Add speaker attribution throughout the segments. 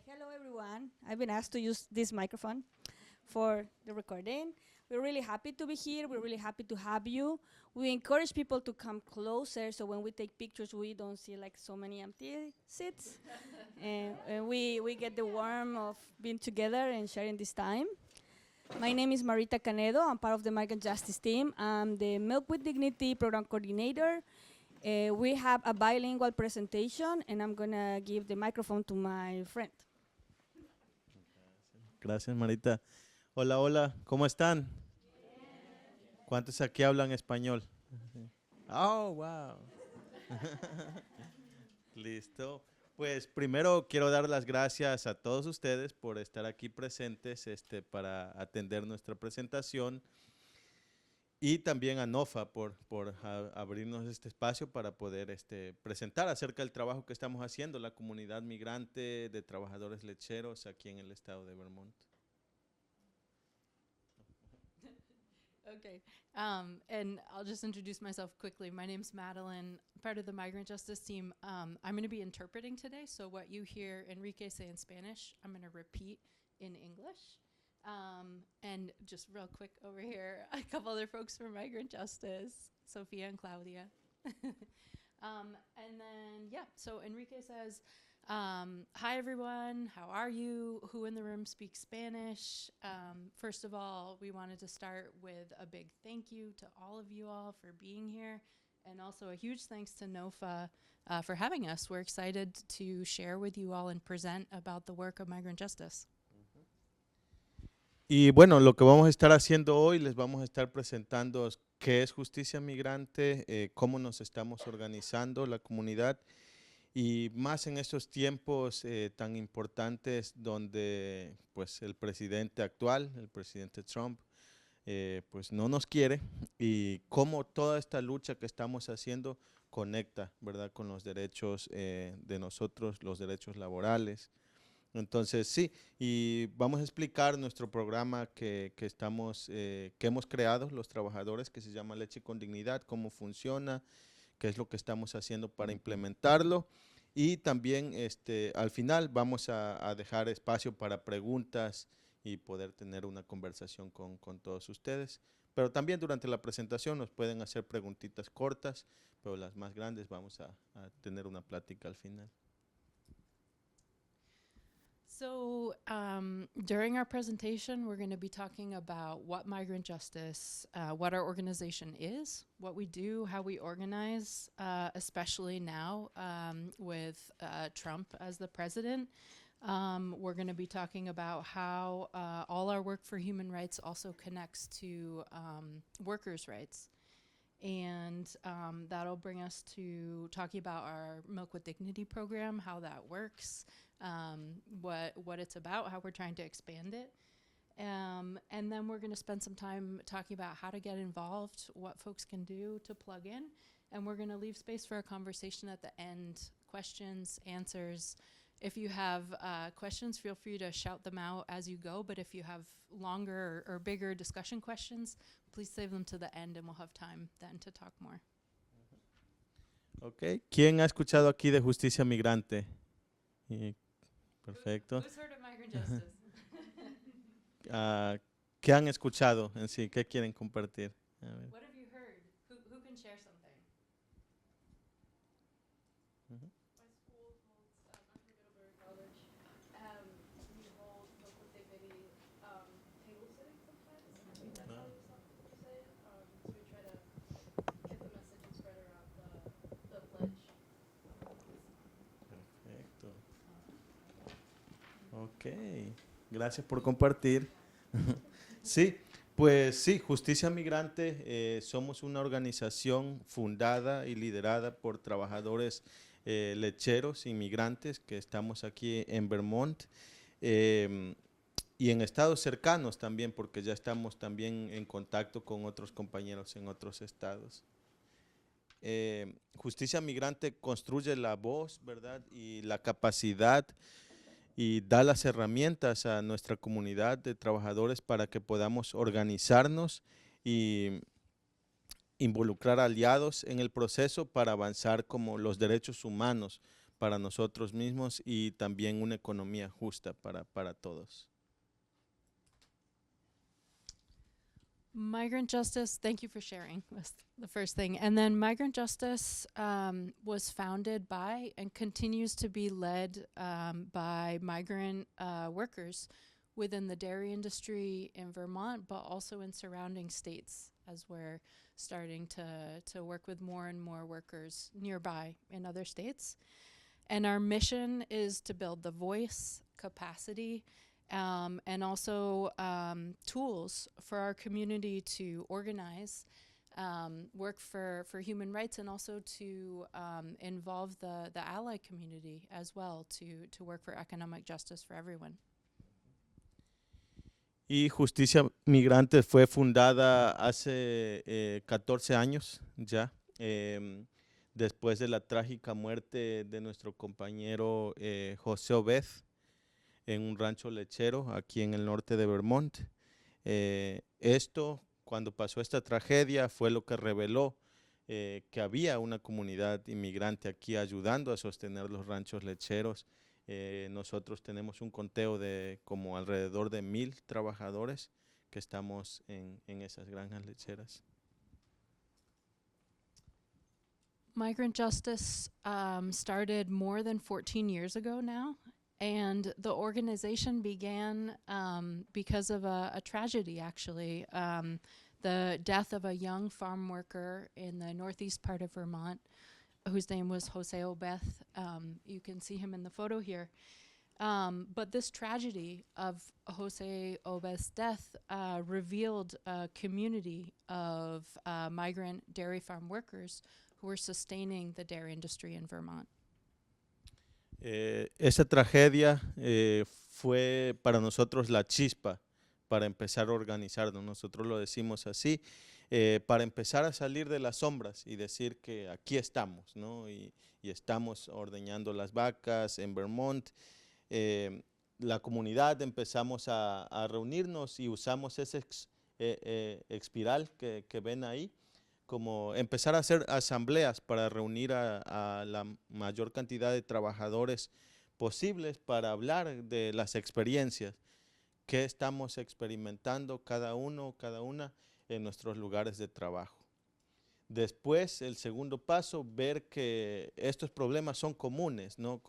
Speaker 1: Hello everyone. I've been asked to use this microphone for the recording. We're really happy to be here. We're really happy to have you. We encourage people to come closer so when we take pictures we don't see like so many empty seats. and we get the warmth of being together and sharing this time. My name is Marita Canedo. I'm part of the Migrant Justice team. I'm the Milk with Dignity program coordinator. We have a bilingual presentation and I'm gonna give the microphone to my friend.
Speaker 2: Gracias, Marita. Hola, hola, ¿cómo están? ¿Cuántos aquí hablan español? Oh, wow. Listo. Pues primero quiero dar las gracias a todos ustedes por estar aquí presentes para atender nuestra presentación y también a NOFA por abrirnos este espacio para poder presentar acerca del trabajo que estamos haciendo, la comunidad migrante de trabajadores lecheros aquí en el estado de Vermont.
Speaker 3: Okay, and I'll just introduce myself quickly. My name's Madeline, part of the Migrant Justice team. I'm going to be interpreting today, so what you hear Enrique say in Spanish, I'm going to repeat in English. And just real quick over here, a couple other folks from Migrant Justice, Sophia and Claudia. And then, yeah, so Enrique says, hi everyone, how are you? Who in the room speaks Spanish? First of all, we wanted to start with a big thank you to all of you all for being here, and also a huge thanks to NOFA for having us. We're excited to share with you all and present about the work of migrant justice.
Speaker 2: Y bueno, lo que vamos a estar haciendo hoy, les vamos a estar presentando qué es justicia migrante, cómo nos estamos organizando la comunidad, y más en estos tiempos tan importantes donde pues el presidente actual, el presidente Trump, pues no nos quiere, y cómo toda esta lucha que estamos haciendo conecta, ¿verdad?, con los derechos de nosotros, los derechos laborales. Entonces sí, y vamos a explicar nuestro programa que hemos creado los trabajadores, que se llama Leche con Dignidad, cómo funciona, qué es lo que estamos haciendo para implementarlo, y también al final vamos a dejar espacio para preguntas y poder tener una conversación con todos ustedes. Pero también durante la presentación nos pueden hacer preguntitas cortas, pero las más grandes vamos a tener una plática al final.
Speaker 3: So during our presentation, we're going to be talking about what migrant justice, what our organization is, what we do, how we organize, especially now with Trump as the president. We're going to be talking about how all our work for human rights also connects to workers' rights. And that'll bring us to talking about our Milk with Dignity program, how that works, what it's about, how we're trying to expand it. And then we're going to spend some time talking about how to get involved, what folks can do to plug in. And we're going to leave space for a conversation at the end, questions, answers. If you have questions, feel free to shout them out as you go. But if you have longer or bigger discussion questions, please save them to the end and we'll have time then to talk more.
Speaker 2: Okay. ¿Quién ha escuchado aquí de justicia migrante? Perfecto.
Speaker 3: Who's heard of migrant justice?
Speaker 2: ¿Qué han escuchado en sí? ¿Qué quieren compartir? A ver.
Speaker 3: What have you heard? Who can share something?
Speaker 2: Uh-huh.
Speaker 4: My school holds, I'm from Middlebury College, we hold Milk with Dignity table sitting sometimes. I think that's how you say it. So we try to get the message and spread around the pledge.
Speaker 2: Perfecto. Ok, gracias por compartir. Sí, pues sí, Justicia Migrante, somos una organización fundada y liderada por trabajadores lecheros, inmigrantes, que estamos aquí en Vermont y en estados cercanos también, porque ya estamos también en contacto con otros compañeros en otros estados. Justicia Migrante construye la voz, ¿verdad?, y la capacidad y da las herramientas a nuestra comunidad de trabajadores para que podamos organizarnos y involucrar aliados en el proceso para avanzar como los derechos humanos para nosotros mismos y también una economía justa para todos.
Speaker 3: Migrant justice, thank you for sharing, was the first thing. And then migrant justice was founded by and continues to be led by migrant workers within the dairy industry in Vermont, but also in surrounding states, as we're starting to work with more and more workers nearby in other states. And our mission is to build the voice, capacity, and also tools for our community to organize, work for human rights, and also to involve the ally community as well to work for economic justice for everyone.
Speaker 2: Y Justicia Migrante fue fundada hace 14 años ya, después de la trágica muerte de nuestro compañero José Obed en un rancho lechero aquí en el norte de Vermont. Cuando pasó esta tragedia, fue lo que reveló que había una comunidad inmigrante aquí ayudando a sostener los ranchos lecheros. Nosotros tenemos un conteo de como alrededor de 1,000 trabajadores que estamos en esas granjas lecheras.
Speaker 3: Migrant justice started more than 14 years ago now, and the organization began because of a tragedy, actually. The death of a young farm worker in the northeast part of Vermont, whose name was Jose Obeth. You can see him in the photo here. But this tragedy of Jose Obeth's death revealed a community of migrant dairy farm workers who were sustaining the dairy industry in Vermont.
Speaker 2: Esa tragedia fue para nosotros la chispa para empezar a organizarnos, nosotros lo decimos así, para empezar a salir de las sombras y decir que aquí estamos, ¿no? Y estamos ordeñando las vacas en Vermont. La comunidad empezamos a reunirnos y usamos ese espiral que ven ahí, como empezar a hacer asambleas para reunir a la mayor cantidad de trabajadores posibles para hablar de las experiencias que estamos experimentando cada uno, cada una en nuestros lugares de trabajo. Después, el segundo paso, ver que estos problemas son comunes, ¿no?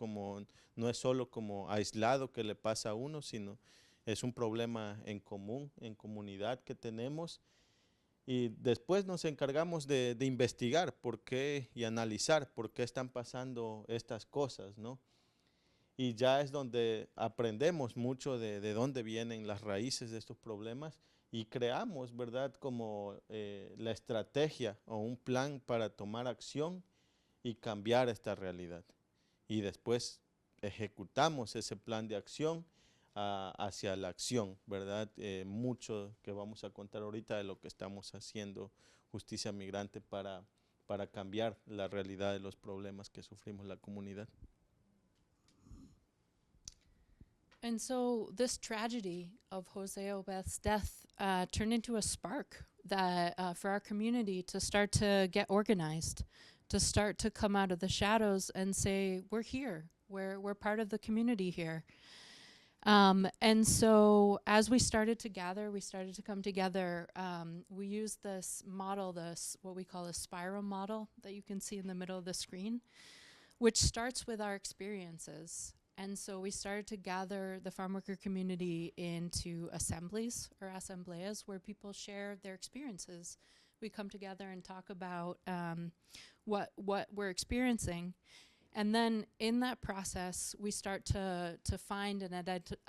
Speaker 2: No es solo como aislado que le pasa a uno, sino es un problema en común, en comunidad que tenemos. Y después nos encargamos de investigar por qué y analizar por qué están pasando estas cosas, ¿no? Y ya es donde aprendemos mucho de dónde vienen las raíces de estos problemas y creamos, ¿verdad?, como la estrategia o un plan para tomar acción y cambiar esta realidad. Y después ejecutamos ese plan de acción hacia la acción, ¿verdad? Mucho que vamos a contar ahorita de lo que estamos haciendo Justicia Migrante para cambiar la realidad de los problemas que sufrimos la comunidad.
Speaker 3: And so this tragedy of Jose Obeth's death turned into a spark that for our community to start to get organized, to start to come out of the shadows and say, we're here, we're part of the community here. And so as we started to come together, we used this model, what we call a spiral model that you can see in the middle of the screen, which starts with our experiences. And so we started to gather the farm worker community into assemblies or asambleas where people share their experiences. We come together and talk about what we're experiencing. And then in that process, we start to find and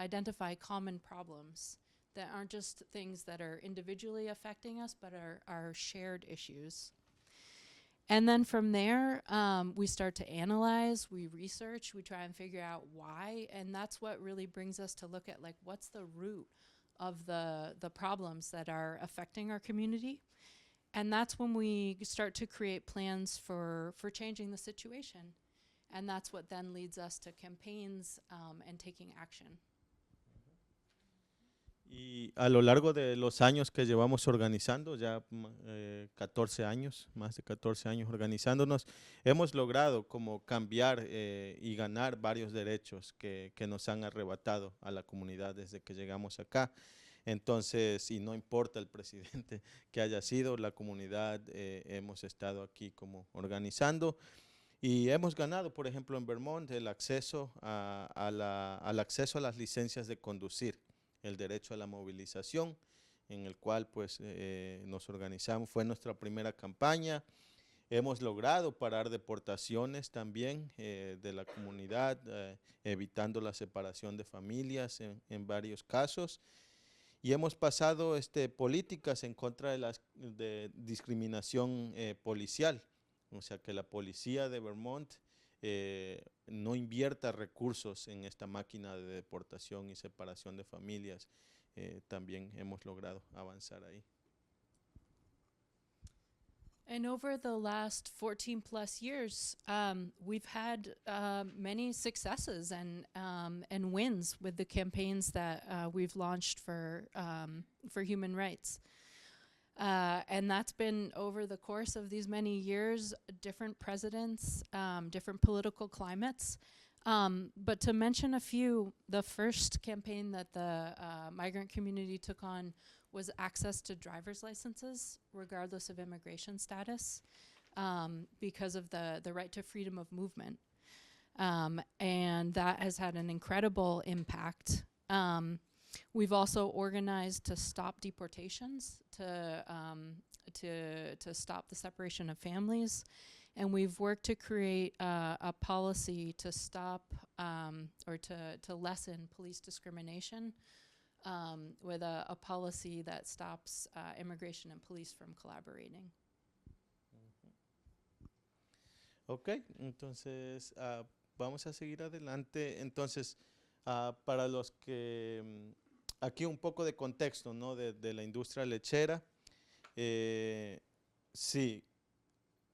Speaker 3: identify common problems that aren't just things that are individually affecting us, but are shared issues. And then from there, we start to analyze, we research, we try and figure out why, and that's what really brings us to look at, like, what's the root of the problems that are affecting our community. And that's when we start to create plans for changing the situation. And that's what then leads us to campaigns and taking action.
Speaker 2: Y a lo largo de los años que llevamos organizando, ya 14 años, más de 14 años organizándonos, hemos logrado como cambiar y ganar varios derechos que nos han arrebatado a la comunidad desde que llegamos acá. Entonces, y no importa el presidente que haya sido, la comunidad hemos estado aquí como organizando y hemos ganado, por ejemplo, en Vermont, el acceso al acceso a las licencias de conducir, el derecho a la movilización, en el cual pues nos organizamos, fue nuestra primera campaña. Hemos logrado parar deportaciones también de la comunidad, evitando la separación de familias en varios casos. Y hemos pasado políticas en contra de discriminación policial, o sea que la policía de Vermont no invierta recursos en esta máquina de deportación y separación de familias. También hemos logrado avanzar ahí.
Speaker 3: And over the last 14 plus years, we've had many successes and wins with the campaigns that we've launched for human rights. And that's been over the course of these many years, different presidents, different political climates. But to mention a few, the first campaign that the migrant community took on was access to driver's licenses, regardless of immigration status, because of the right to freedom of movement. And that has had an incredible impact. We've also organized to stop deportations, to stop the separation of families, and we've worked to create a policy to stop or to lessen police discrimination with a policy that stops immigration and police from collaborating.
Speaker 2: Ok, entonces vamos a seguir adelante. Entonces, para los que, aquí un poco de contexto, ¿no? de la industria lechera. Sí,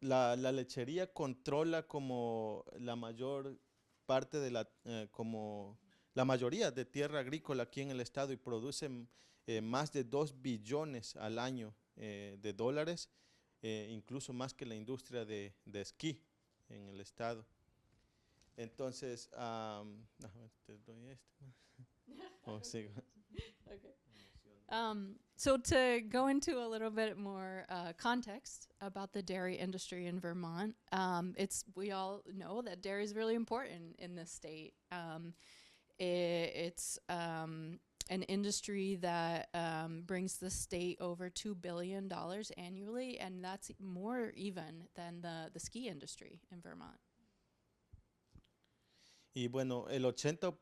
Speaker 2: la lechería controla como la mayor parte de como la mayoría de tierra agrícola aquí en el estado y produce más de 2 billones al año de dólares, incluso más que la industria de esquí en el estado. Entonces, te doy esto. Oh, sigo.
Speaker 3: Okay. So to go into a little bit more context about the dairy industry in Vermont, we all know that dairy is really important in this state. It's an industry that brings the state over $2 billion annually, and that's more even than the ski industry in Vermont.
Speaker 2: Y bueno, el 80 al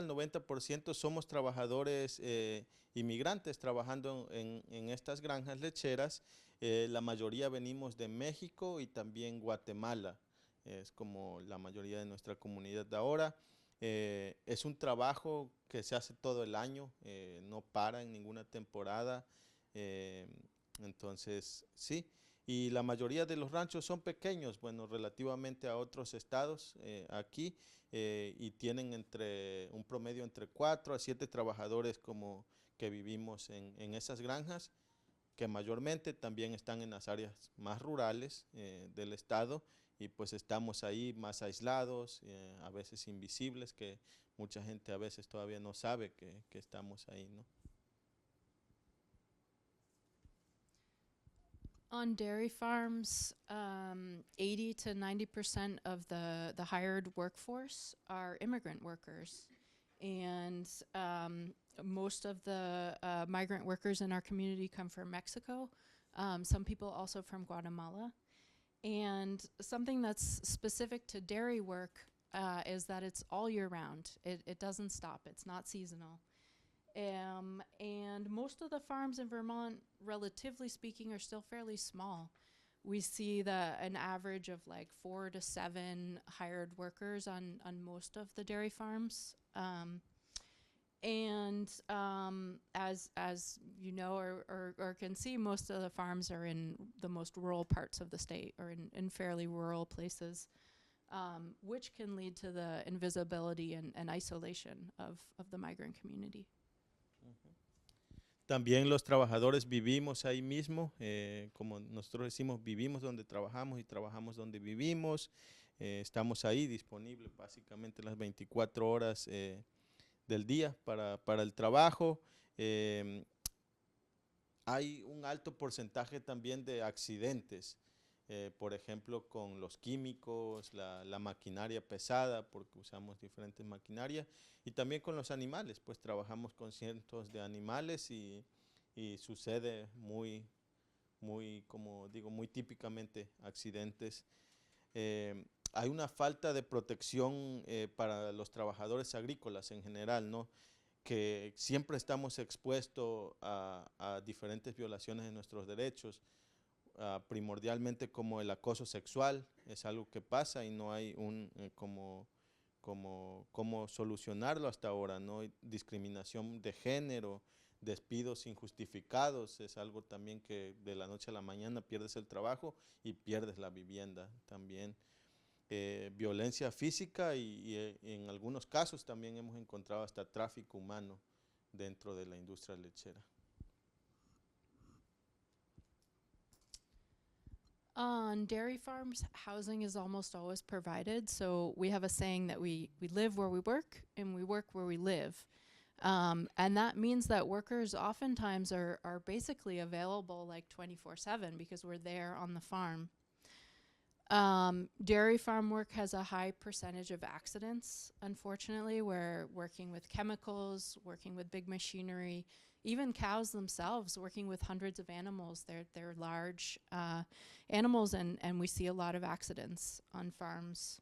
Speaker 2: 90% somos trabajadores inmigrantes trabajando en estas granjas lecheras. La mayoría venimos de México y también Guatemala. Es como la mayoría de nuestra comunidad de ahora. Es un trabajo que se hace todo el año, no para en ninguna temporada. Entonces, sí. Y la mayoría de los ranchos son pequeños, bueno, relativamente a otros estados aquí, y tienen un promedio entre 4 a 7 trabajadores como que vivimos en esas granjas, que mayormente también están en las áreas más rurales del estado, y pues estamos ahí más aislados, a veces invisibles, que mucha gente a veces todavía no sabe que estamos ahí, ¿no?
Speaker 3: On dairy farms, 80 to 90% of the hired workforce are immigrant workers. And most of the migrant workers in our community come from Mexico. Some people also from Guatemala. And something that's specific to dairy work is that it's all year round. It doesn't stop. It's not seasonal. And most of the farms in Vermont, relatively speaking, are still fairly small. We see an average of like 4 to 7 hired workers on most of the dairy farms. As you know or can see, most of the farms are in the most rural parts of the state, or in fairly rural places, which can lead to the invisibility and isolation of the migrant community.
Speaker 2: También los trabajadores vivimos ahí mismo, como nosotros decimos, vivimos donde trabajamos y trabajamos donde vivimos. Estamos ahí disponibles básicamente las 24 horas del día para el trabajo. Hay un alto porcentaje también de accidentes, por ejemplo, con los químicos, la maquinaria pesada, porque usamos diferentes maquinarias, y también con los animales, pues trabajamos con cientos de animales y sucede como digo, muy típicamente accidentes. Hay una falta de protección para los trabajadores agrícolas en general, ¿no? Que siempre estamos expuestos a diferentes violaciones de nuestros derechos, primordialmente como el acoso sexual, es algo que pasa y no hay cómo solucionarlo hasta ahora, ¿no? Discriminación de género, despidos injustificados, es algo también que de la noche a la mañana pierdes el trabajo y pierdes la vivienda también. Violencia física y en algunos casos también hemos encontrado hasta tráfico humano dentro de la industria lechera.
Speaker 3: On dairy farms, housing is almost always provided. So we have a saying that we live where we work and we work where we live. And that means that workers oftentimes are basically available like 24/7 because we're there on the farm. Dairy farm work has a high percentage of accidents, unfortunately. We're working with chemicals, working with big machinery, even cows themselves, working with hundreds of animals. They're large animals, and we see a lot of accidents on farms.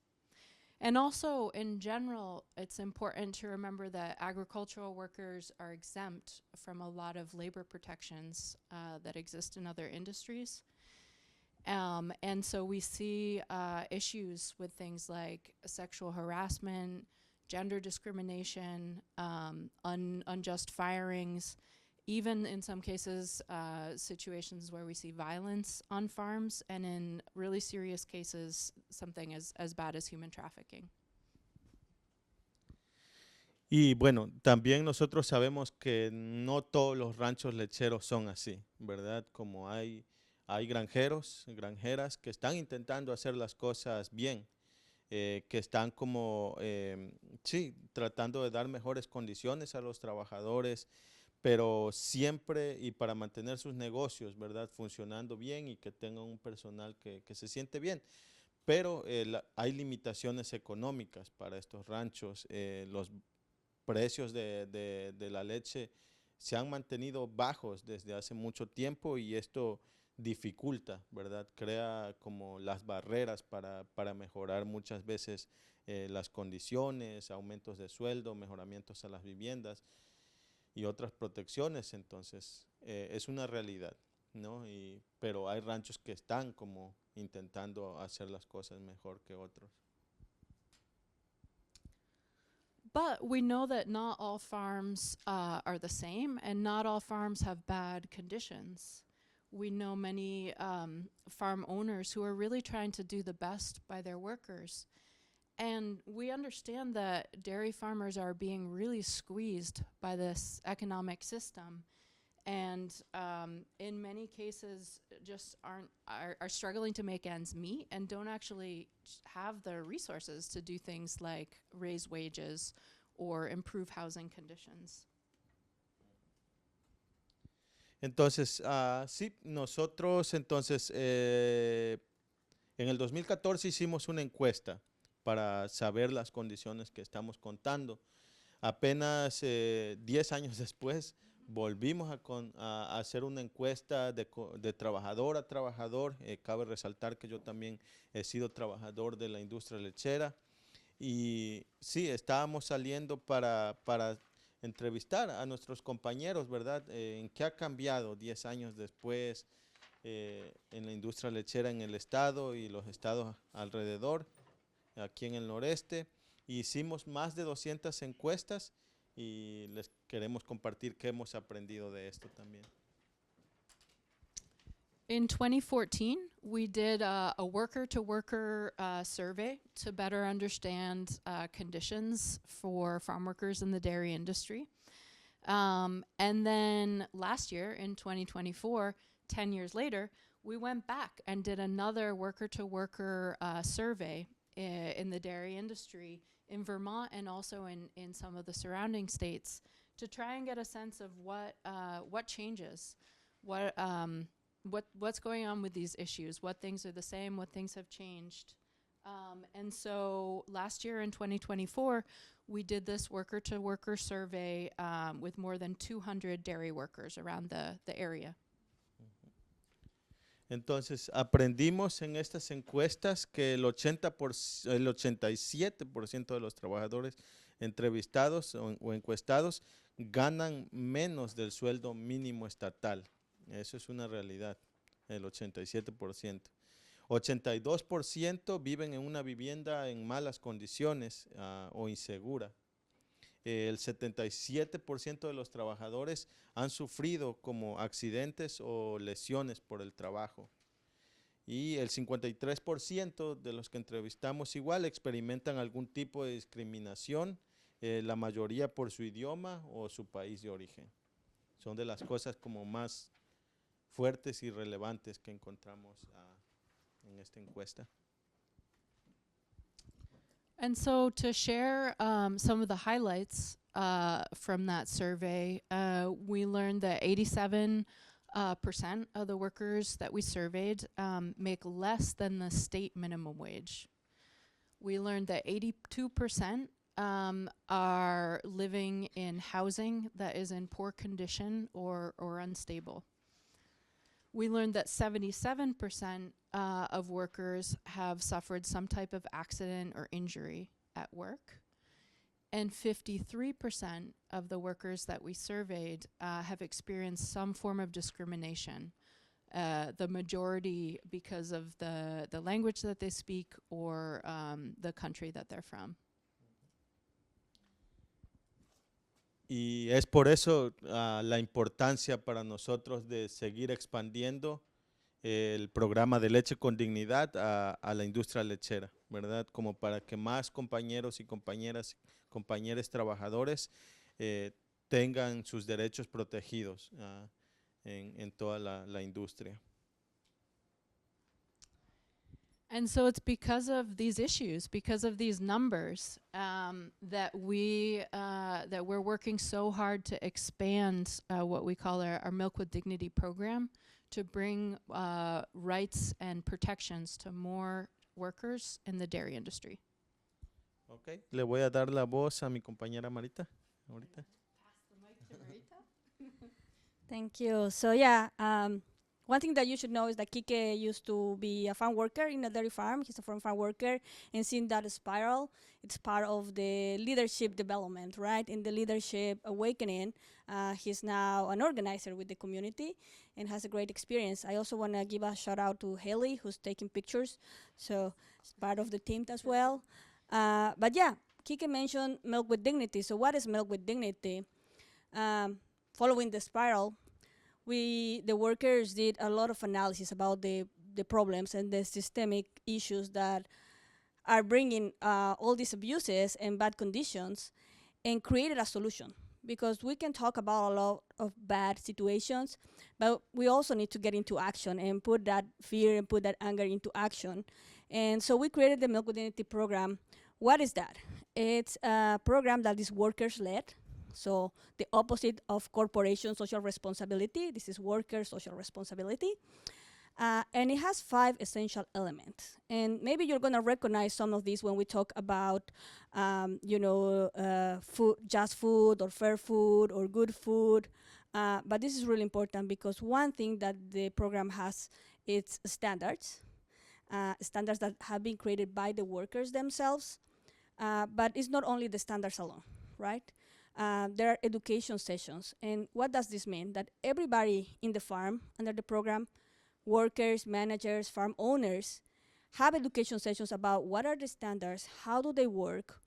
Speaker 3: And also, in general, it's important to remember that agricultural workers are exempt from a lot of labor protections that exist in other industries. And so we see issues with things like sexual harassment, gender discrimination, unjust firings, even in some cases situations where we see violence on farms, and in really serious cases, something as bad as human trafficking.
Speaker 2: Y bueno, también nosotros sabemos que no todos los ranchos lecheros son así, ¿verdad? Como hay granjeros, granjeras que están intentando hacer las cosas bien, que están como, sí, tratando de dar mejores condiciones a los trabajadores, pero siempre y para mantener sus negocios, ¿verdad? Funcionando bien y que tengan un personal que se siente bien. Pero hay limitaciones económicas para estos ranchos. Los precios de la leche se han mantenido bajos desde hace mucho tiempo y esto dificulta, ¿verdad? Crea como las barreras para mejorar muchas veces las condiciones, aumentos de sueldo, mejoramientos a las viviendas y otras protecciones. Entonces, es una realidad, ¿no? Pero hay ranchos que están como intentando hacer las cosas mejor que otros.
Speaker 3: But we know that not all farms are the same, and not all farms have bad conditions. We know many farm owners who are really trying to do the best by their workers. And we understand that dairy farmers are being really squeezed by this economic system, and in many cases just are struggling to make ends meet and don't actually have the resources to do things like raise wages or improve housing conditions.
Speaker 2: Entonces, sí, nosotros entonces en el 2014 hicimos una encuesta para saber las condiciones que estamos contando. Apenas 10 años después volvimos a hacer una encuesta de trabajador a trabajador. Cabe resaltar que yo también he sido trabajador de la industria lechera. Y sí, estábamos saliendo para entrevistar a nuestros compañeros, ¿verdad? En qué ha cambiado 10 años después en la industria lechera en el estado y los estados alrededor, aquí en el noreste. Hicimos más de 200 encuestas y les queremos compartir qué hemos aprendido de esto también.
Speaker 3: In 2014, we did a worker-to-worker survey to better understand conditions for farm workers in the dairy industry. And then last year in 2024, 10 years later, we went back and did another worker-to-worker survey in the dairy industry in Vermont and also in some of the surrounding states to try and get a sense of what changes, what's going on with these issues, what things are the same, what things have changed. And so last year in 2024, we did this worker-to-worker survey with more than 200 dairy workers around the area.
Speaker 2: Entonces, aprendimos en estas encuestas que el 87% de los trabajadores entrevistados o encuestados ganan menos del sueldo mínimo estatal. Eso es una realidad, el 87%. 82% viven en una vivienda en malas condiciones o insegura. El 77% de los trabajadores han sufrido como accidentes o lesiones por el trabajo. Y el 53% de los que entrevistamos igual experimentan algún tipo de discriminación, la mayoría por su idioma o su país de origen. Son de las cosas como más fuertes y relevantes que encontramos en esta encuesta.
Speaker 3: And so to share some of the highlights from that survey, we learned that 87% of the workers that we surveyed make less than the state minimum wage. We learned that 82% are living in housing that is in poor condition or unstable. We learned that 77% of workers have suffered some type of accident or injury at work. And 53% of the workers that we surveyed have experienced some form of discrimination, the majority because of the language that they speak or the country that they're from.
Speaker 2: Y es por eso la importancia para nosotros de seguir expandiendo el programa de leche con dignidad a la industria lechera, ¿verdad? Como para que más compañeros y compañeros trabajadores tengan sus derechos protegidos en toda la industria.
Speaker 3: And so it's because of these issues, because of these numbers, that we're working so hard to expand what we call our Milk with Dignity program to bring rights and protections to more workers in the dairy industry.
Speaker 2: Okay. Le voy a dar la voz a mi compañera Marita. Ahorita.
Speaker 3: Pass the mic to Marita.
Speaker 1: Thank you. So yeah, one thing that you should know is that Kike used to be a farm worker in a dairy farm. He's a farm worker, and seeing that spiral, it's part of the leadership development, right? In the leadership awakening, he's now an organizer with the community and has a great experience. I also want to give a shout out to Haley, who's taking pictures, so it's part of the team as well. But yeah, Kike mentioned Milk with Dignity. So what is Milk with Dignity? Following the spiral, the workers did a lot of analysis about the problems and the systemic issues that are bringing all these abuses and bad conditions, and created a solution. Because we can talk about a lot of bad situations, but we also need to get into action and put that fear and put that anger into action. And so we created the Milk with Dignity program. What is that? It's a program that is workers-led. So the opposite of corporation social responsibility. This is worker social responsibility. And it has 5 essential elements. And maybe you're going to recognize some of these when we talk about, food, just food or fair food or good food. But this is really important because one thing that the program has, it's standards. Standards that have been created by the workers themselves. But it's not only the standards alone, right? There are education sessions. And what does this mean? That everybody in the farm under the program, workers, managers, farm owners, have education sessions about what are the standards, how do they work,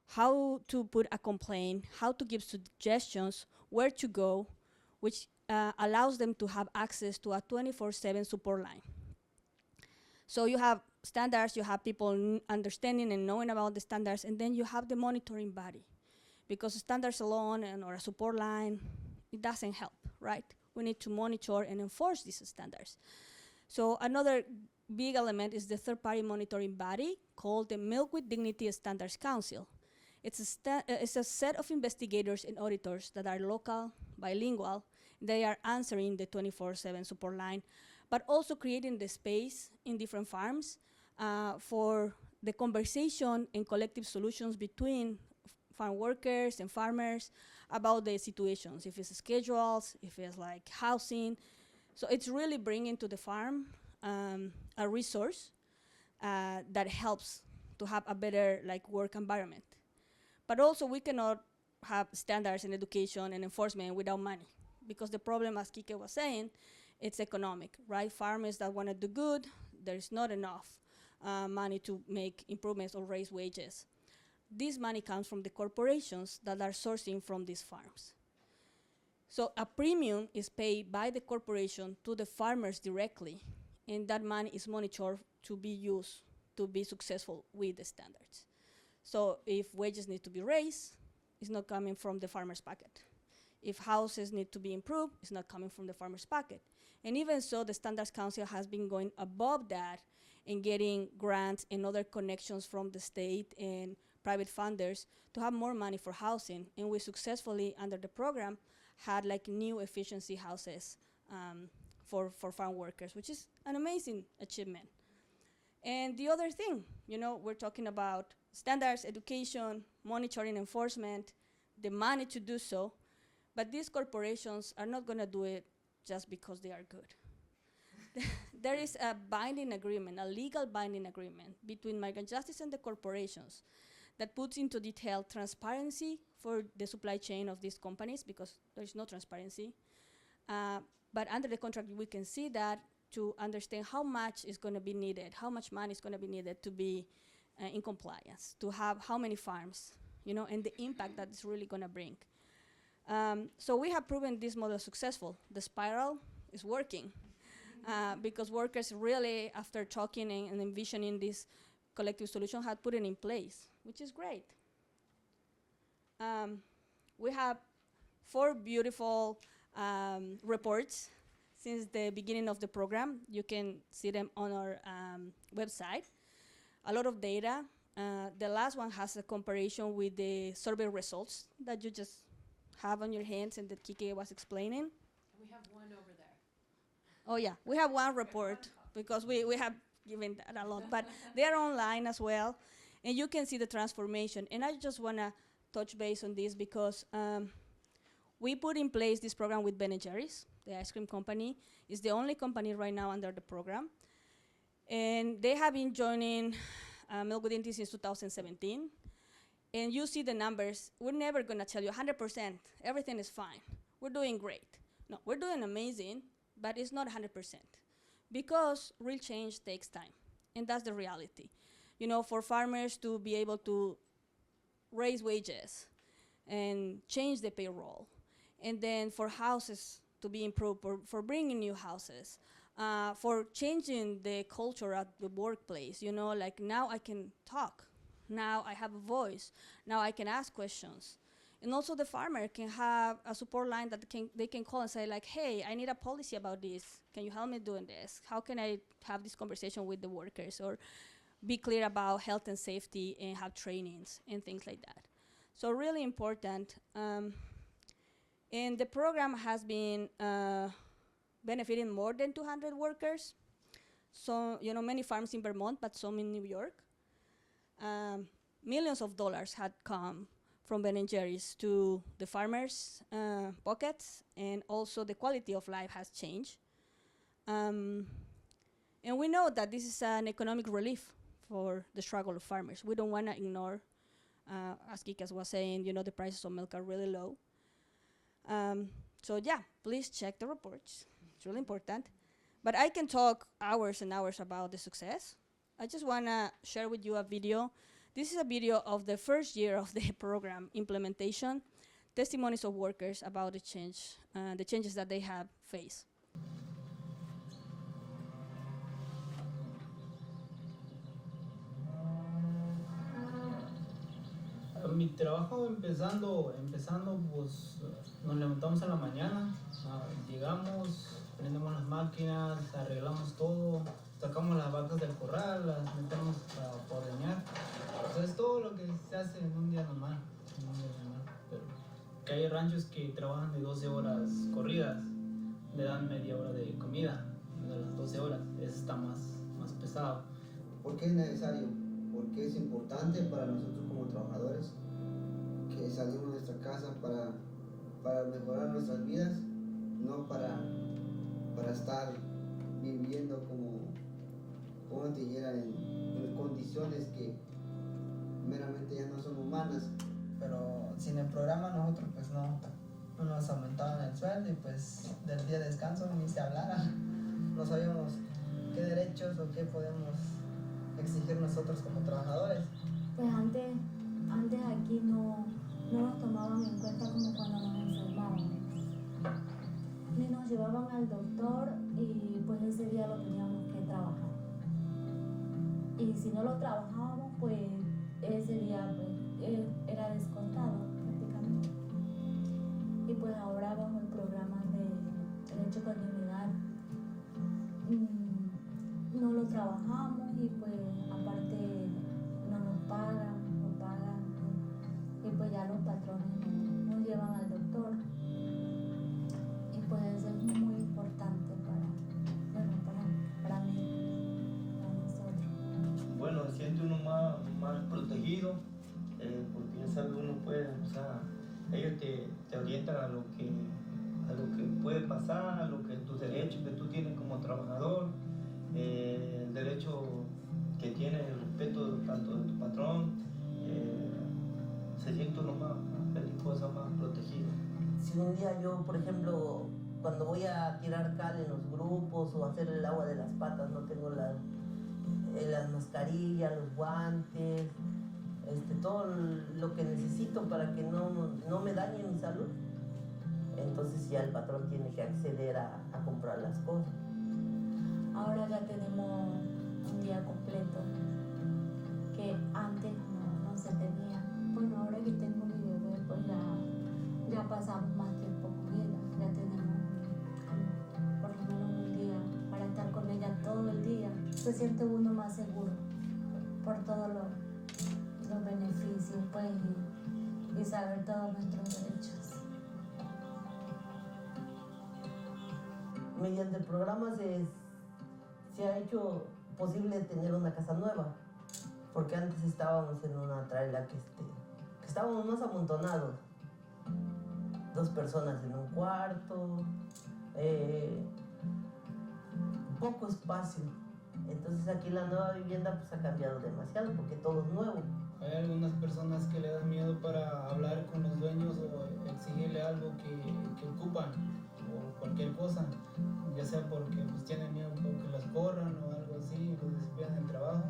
Speaker 1: how to put a complaint, how to give suggestions, where to go, which allows them to have access to a 24/7 support line. So you have standards, you have people understanding and knowing about the standards, and then you have the monitoring body. because standards alone or a support line, it doesn't help, right? We need to monitor and enforce these standards. So another big element is the third-party monitoring body called the Milk with Dignity Standards Council. It's a set of investigators and auditors that are local, bilingual. They are answering the 24/7 support line, but also creating the space in different farms for the conversation and collective solutions between farm workers and farmers about the situations, if it's schedules, if it's like housing. So it's really bringing to the farm a resource that helps to have a better work environment. But also we cannot have standards in education and enforcement without money, because the problem, as Kike was saying, it's economic, right? Farmers that want to do good, there's not enough money to make improvements or raise wages. This money comes from the corporations that are sourcing from these farms. So a premium is paid by the corporation to the farmers directly, and that money is monitored to be used to be successful with the standards. So if wages need to be raised, it's not coming from the farmer's pocket. If houses need to be improved, it's not coming from the farmer's pocket. And even so, the Standards Council has been going above that and getting grants and other connections from the state and private funders to have more money for housing. And we successfully, under the program, had new efficiency houses for farm workers, which is an amazing achievement. And the other thing, we're talking about standards, education, monitoring, enforcement, the money to do so, but these corporations are not going to do it just because they are good. There is a binding agreement, a legal binding agreement between migrant justice and the corporations that puts into detail transparency for the supply chain of these companies, because there's no transparency. But under the contract, we can see that to understand how much is going to be needed, how much money is going to be needed to be in compliance, to have how many farms, and the impact that it's really going to bring. So we have proven this model successful. The spiral is working because workers really, after talking and envisioning this collective solution, had put it in place, which is great. We have 4 beautiful reports since the beginning of the program. You can see them on our website. A lot of data. The last one has a comparison with the survey results that you just have on your hands and that Kike was explaining.
Speaker 3: And we have one over there.
Speaker 1: Oh yeah, we have one report because we have given that a lot, but they're online as well, and you can see the transformation. And I just want to touch base on this because we put in place this program with Ben & Jerry's, the ice cream company. It's the only company right now under the program. And they have been joining Milk with Dignity since 2017. And you see the numbers. We're never going to tell you 100%, everything is fine. We're doing great. No, we're doing amazing, but it's not 100%. Because real change takes time. And that's the reality. For farmers to be able to raise wages and change the payroll, and then for houses to be improved, for bringing new houses, for changing the culture at the workplace, now I can talk. Now I have a voice. Now I can ask questions. And also the farmer can have a support line that they can call and say hey, I need a policy about this. Can you help me doing this? How can I have this conversation with the workers, or be clear about health and safety and have trainings and things like that. So really important. And the program has been benefiting more than 200 workers. So, many farms in Vermont, but some in New York. Millions of dollars had come from Ben & Jerry's to the farmers' pockets, and also the quality of life has changed. And we know that this is an economic relief for the struggle of farmers. We don't want to ignore, as Kikas was saying, the prices of milk are really low. So yeah, please check the reports. It's really important. But I can talk hours and hours about the success. I just want to share with you a video. This is a video of the first year of the program implementation, testimonies of workers about the changes that they have faced.
Speaker 5: Pues mi trabajo empezando, pues nos levantamos en la mañana, llegamos, prendemos las máquinas, arreglamos todo, sacamos las vacas del corral, las metemos para ordeñar. O sea, es todo lo que se hace en un día normal. Pero que hay ranchos que trabajan de 12 horas corridas, le dan media hora de comida de las 12 horas, eso está más pesado.
Speaker 6: ¿Por qué es necesario? Porque es importante para nosotros como trabajadores que salimos de nuestra casa para mejorar nuestras vidas, no para estar viviendo como te dijera, en condiciones que meramente ya no son humanas.
Speaker 7: Pero sin el programa nosotros pues no nos aumentaban el sueldo y pues del día de descanso ni se hablara. No sabíamos qué derechos o qué podemos exigir nosotros como trabajadores.
Speaker 8: Pues antes aquí no nos tomaban en cuenta como cuando nos enfermábamos. Ni nos llevaban al doctor y pues ese día lo teníamos que trabajar. Y si no lo trabajábamos, pues ese día pues, era descontado prácticamente. Y pues ahora bajo el programa de Derecho con Dignidad no lo trabajamos y pues aparte no nos pagan y pues ya los patrones nos llevan al doctor y pues eso es muy importante para mí, para nosotros.
Speaker 9: Bueno, se siente uno más protegido porque ya sabe uno puede, o sea, ellos te orientan a lo que puede pasar, a lo que tus derechos que tú tienes como trabajador, el derecho que tienes, el respeto tanto de tu patrón, se siente uno más protegido.
Speaker 10: Si un día yo, por ejemplo, cuando voy a tirar cal en los grupos o hacer el agua de las patas, no tengo las mascarillas, los guantes, todo lo que necesito para que no me dañe mi salud, entonces ya el patrón tiene que acceder a comprar las cosas.
Speaker 8: Ahora ya tenemos un día completo que antes no se tenía. Bueno, ahora que tengo mi bebé, pues ya pasamos más tiempo con ella. Ya tenemos por lo menos un día para estar con ella todo el día. Se siente uno más seguro por todos los beneficios, pues, y saber todos nuestros derechos.
Speaker 10: Mediante el programa se ha hecho posible tener una casa nueva, porque antes estábamos en una traila que estábamos más amontonados, 2 personas en un cuarto, poco espacio. Entonces aquí la nueva vivienda pues ha cambiado demasiado porque todo es nuevo.
Speaker 5: Hay algunas personas que le dan miedo para hablar con los dueños o exigirle algo que ocupan o cualquier cosa, ya sea porque pues, tienen miedo que las corran o algo así, los despidan del trabajo.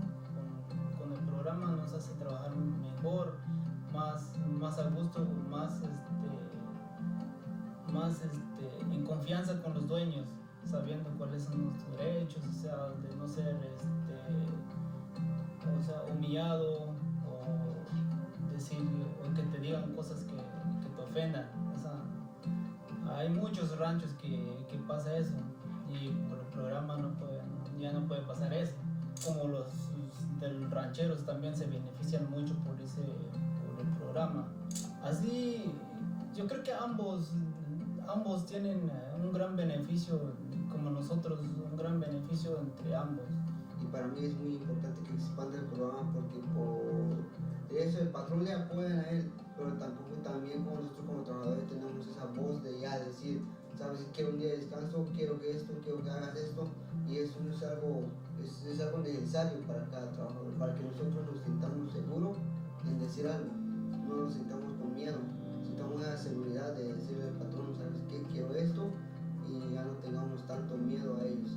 Speaker 5: Con el programa nos hace trabajar mejor, más a gusto, más en confianza con los dueños, sabiendo cuáles son nuestros derechos, o sea, de no ser humillado o decir o que te digan cosas que te ofendan. O sea, hay muchos ranchos que pasa eso y por el programa ya no puede pasar eso. Como los del rancheros también se benefician mucho por el programa. Así, yo creo que ambos tienen un gran beneficio, como nosotros, un gran beneficio entre ambos.
Speaker 6: Y para mí es muy importante que expanda el programa porque de eso el patrón le apoyan a él, pero tampoco también como nosotros como trabajadores tenemos esa voz de ya decir, sabes, quiero un día de descanso, quiero que hagas esto, y eso no es algo necesario para cada trabajador, para que nosotros nos sintamos seguros en decir algo, no nos sintamos con miedo, sintamos la seguridad de decirle al patrón, sabes qué, quiero esto, y ya no tengamos tanto miedo a ellos.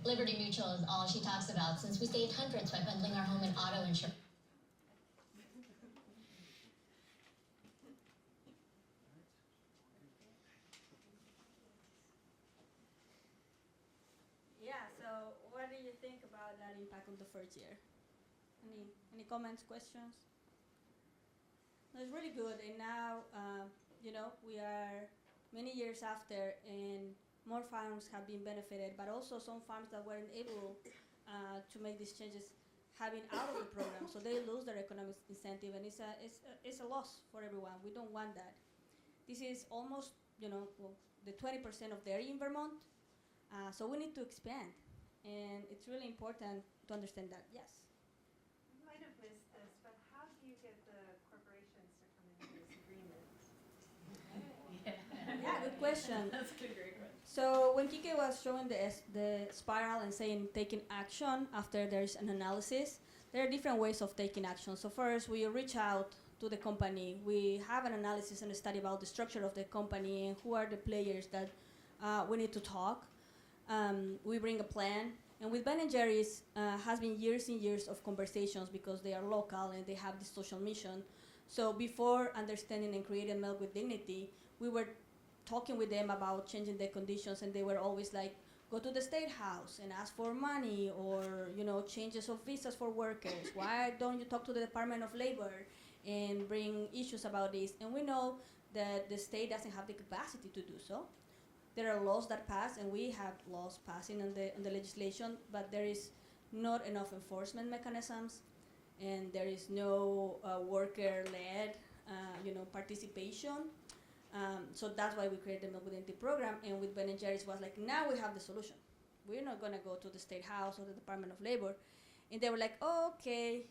Speaker 11: Liberty Mutual is all she talks about since we saved hundreds by bundling our home and auto insurance.
Speaker 1: Yeah, so what do you think about that impact on the first year? Any comments, questions? No, it's really good, and now, we are many years after, and more farms have been benefited, but also some farms that weren't able to make these changes have been out of the program, so they lose their economic incentive, and it's a loss for everyone. We don't want that. This is almost, the 20% of dairy in Vermont, so we need to expand, and it's really important to understand that. Yes.
Speaker 12: I might have missed this, but how do you get the corporations to come into this agreement?
Speaker 1: Yeah, good question.
Speaker 12: That's a great question.
Speaker 1: So when Kike was showing the spiral and saying taking action after there's an analysis, there are different ways of taking action. So first, we reach out to the company. We have an analysis and a study about the structure of the company and who are the players that we need to talk. We bring a plan. And with Ben & Jerry's has been years and years of conversations because they are local and they have this social mission. So before understanding and creating Milk with Dignity, we were talking with them about changing the conditions, and they were always like, go to the state house and ask for money, or changes of visas for workers. Why don't you talk to the Department of Labor and bring issues about this? And we know that the state doesn't have the capacity to do so. There are laws that pass, and we have laws passing on the legislation, but there is not enough enforcement mechanisms, and there is no worker-led, participation. So that's why we created the Milk with Dignity program, and with Ben & Jerry's was like, now we have the solution. We're not gonna go to the State House or the Department of Labor. And they were like, oh, okay,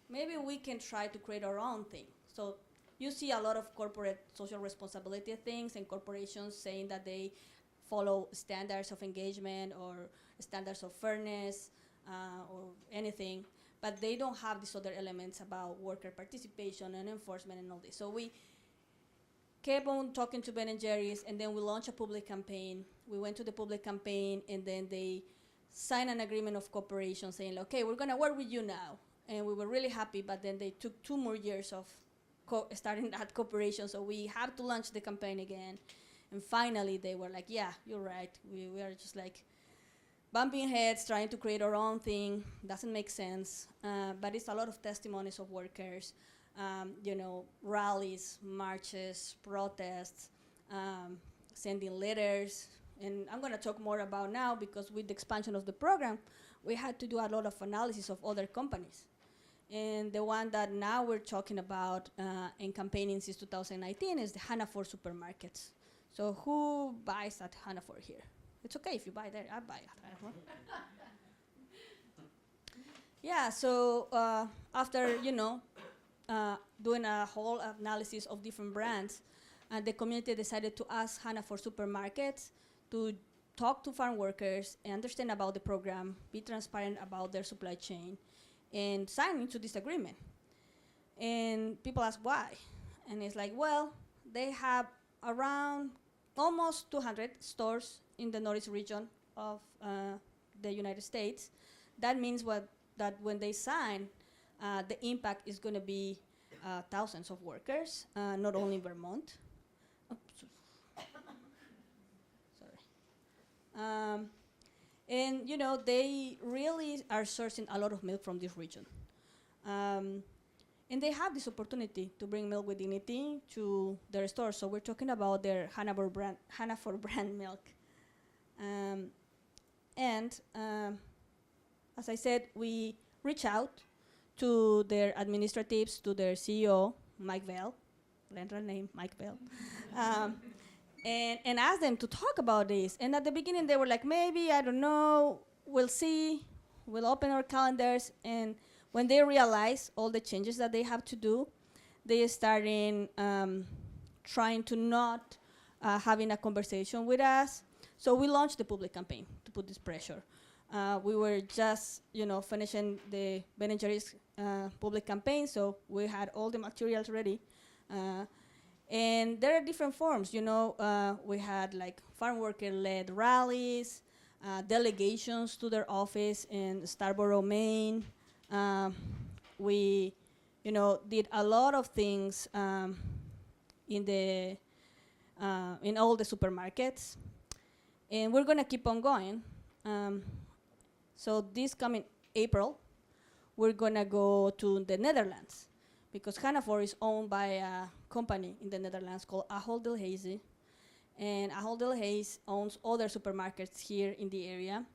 Speaker 1: maybe we can try to create our own thing. So you see a lot of corporate social responsibility things and corporations saying that they follow standards of engagement or standards of fairness or anything, but they don't have these other elements about worker participation and enforcement and all this. So we kept on talking to Ben & Jerry's, and then we launched a public campaign. We went to the public campaign, and then they signed an agreement of cooperation saying, okay, we're gonna work with you now. And we were really happy, but then they took 2 more years of starting that cooperation, so we had to launch the campaign again. And finally, they were like, yeah, you're right. We are just like bumping heads, trying to create our own thing. Doesn't make sense, but it's a lot of testimonies of workers, rallies, marches, protests, sending letters. And I'm gonna talk more about now, because with the expansion of the program, we had to do a lot of analysis of other companies. And the one that now we're talking about and campaigning since 2019 is the Hannaford supermarkets. So who buys at Hannaford here? It's okay if you buy there. I buy at Hannaford. Yeah, so after, doing a whole analysis of different brands, the community decided to ask Hannaford supermarkets to talk to farm workers and understand about the program, be transparent about their supply chain, and sign into this agreement. And people ask why. And it's like, well, they have around almost 200 stores in the Northeast region of the United States. That means that when they sign, the impact is going to be thousands of workers, not only in Vermont. Oops. Sorry. And they really are sourcing a lot of milk from this region. And they have this opportunity to bring Milk with Dignity to their stores. So we're talking about their Hannaford brand milk. As I said, we reach out to their administratives, to their CEO, Mike Bell, literal name, Mike Bell, and ask them to talk about this. And at the beginning, they were like, maybe, I don't know, we'll see, we'll open our calendars. And when they realize all the changes that they have to do, they started trying to not having a conversation with us. So we launched the public campaign to put this pressure. We were just, finishing the Ben & Jerry's public campaign, so we had all the materials ready. And there are different forms, we had like farm worker-led rallies, delegations to their office in Scarborough, Maine. We, did a lot of things in all the supermarkets, and we're gonna keep on going. So this coming April, we're gonna go to the Netherlands, because Hannaford is owned by a company in the Netherlands called Ahold Delhaize, and Ahold Delhaize owns other supermarkets here in the area.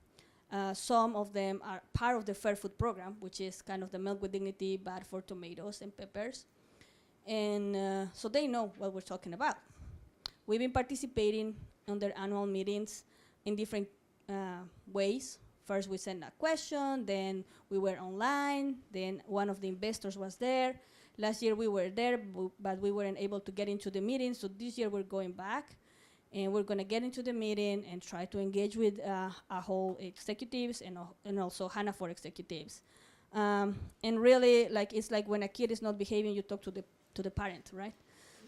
Speaker 1: Some of them are part of the Fair Food program, which is kind of the Milk with Dignity, but for tomatoes and peppers. And so they know what we're talking about. We've been participating on their annual meetings in different ways. First, we sent a question, then we were online, then one of the investors was there. Last year we were there, but we weren't able to get into the meeting, so this year we're going back, and we're gonna get into the meeting and try to engage with Ahold executives and also Hannaford executives. And really, it's like when a kid is not behaving, you talk to the parent, right?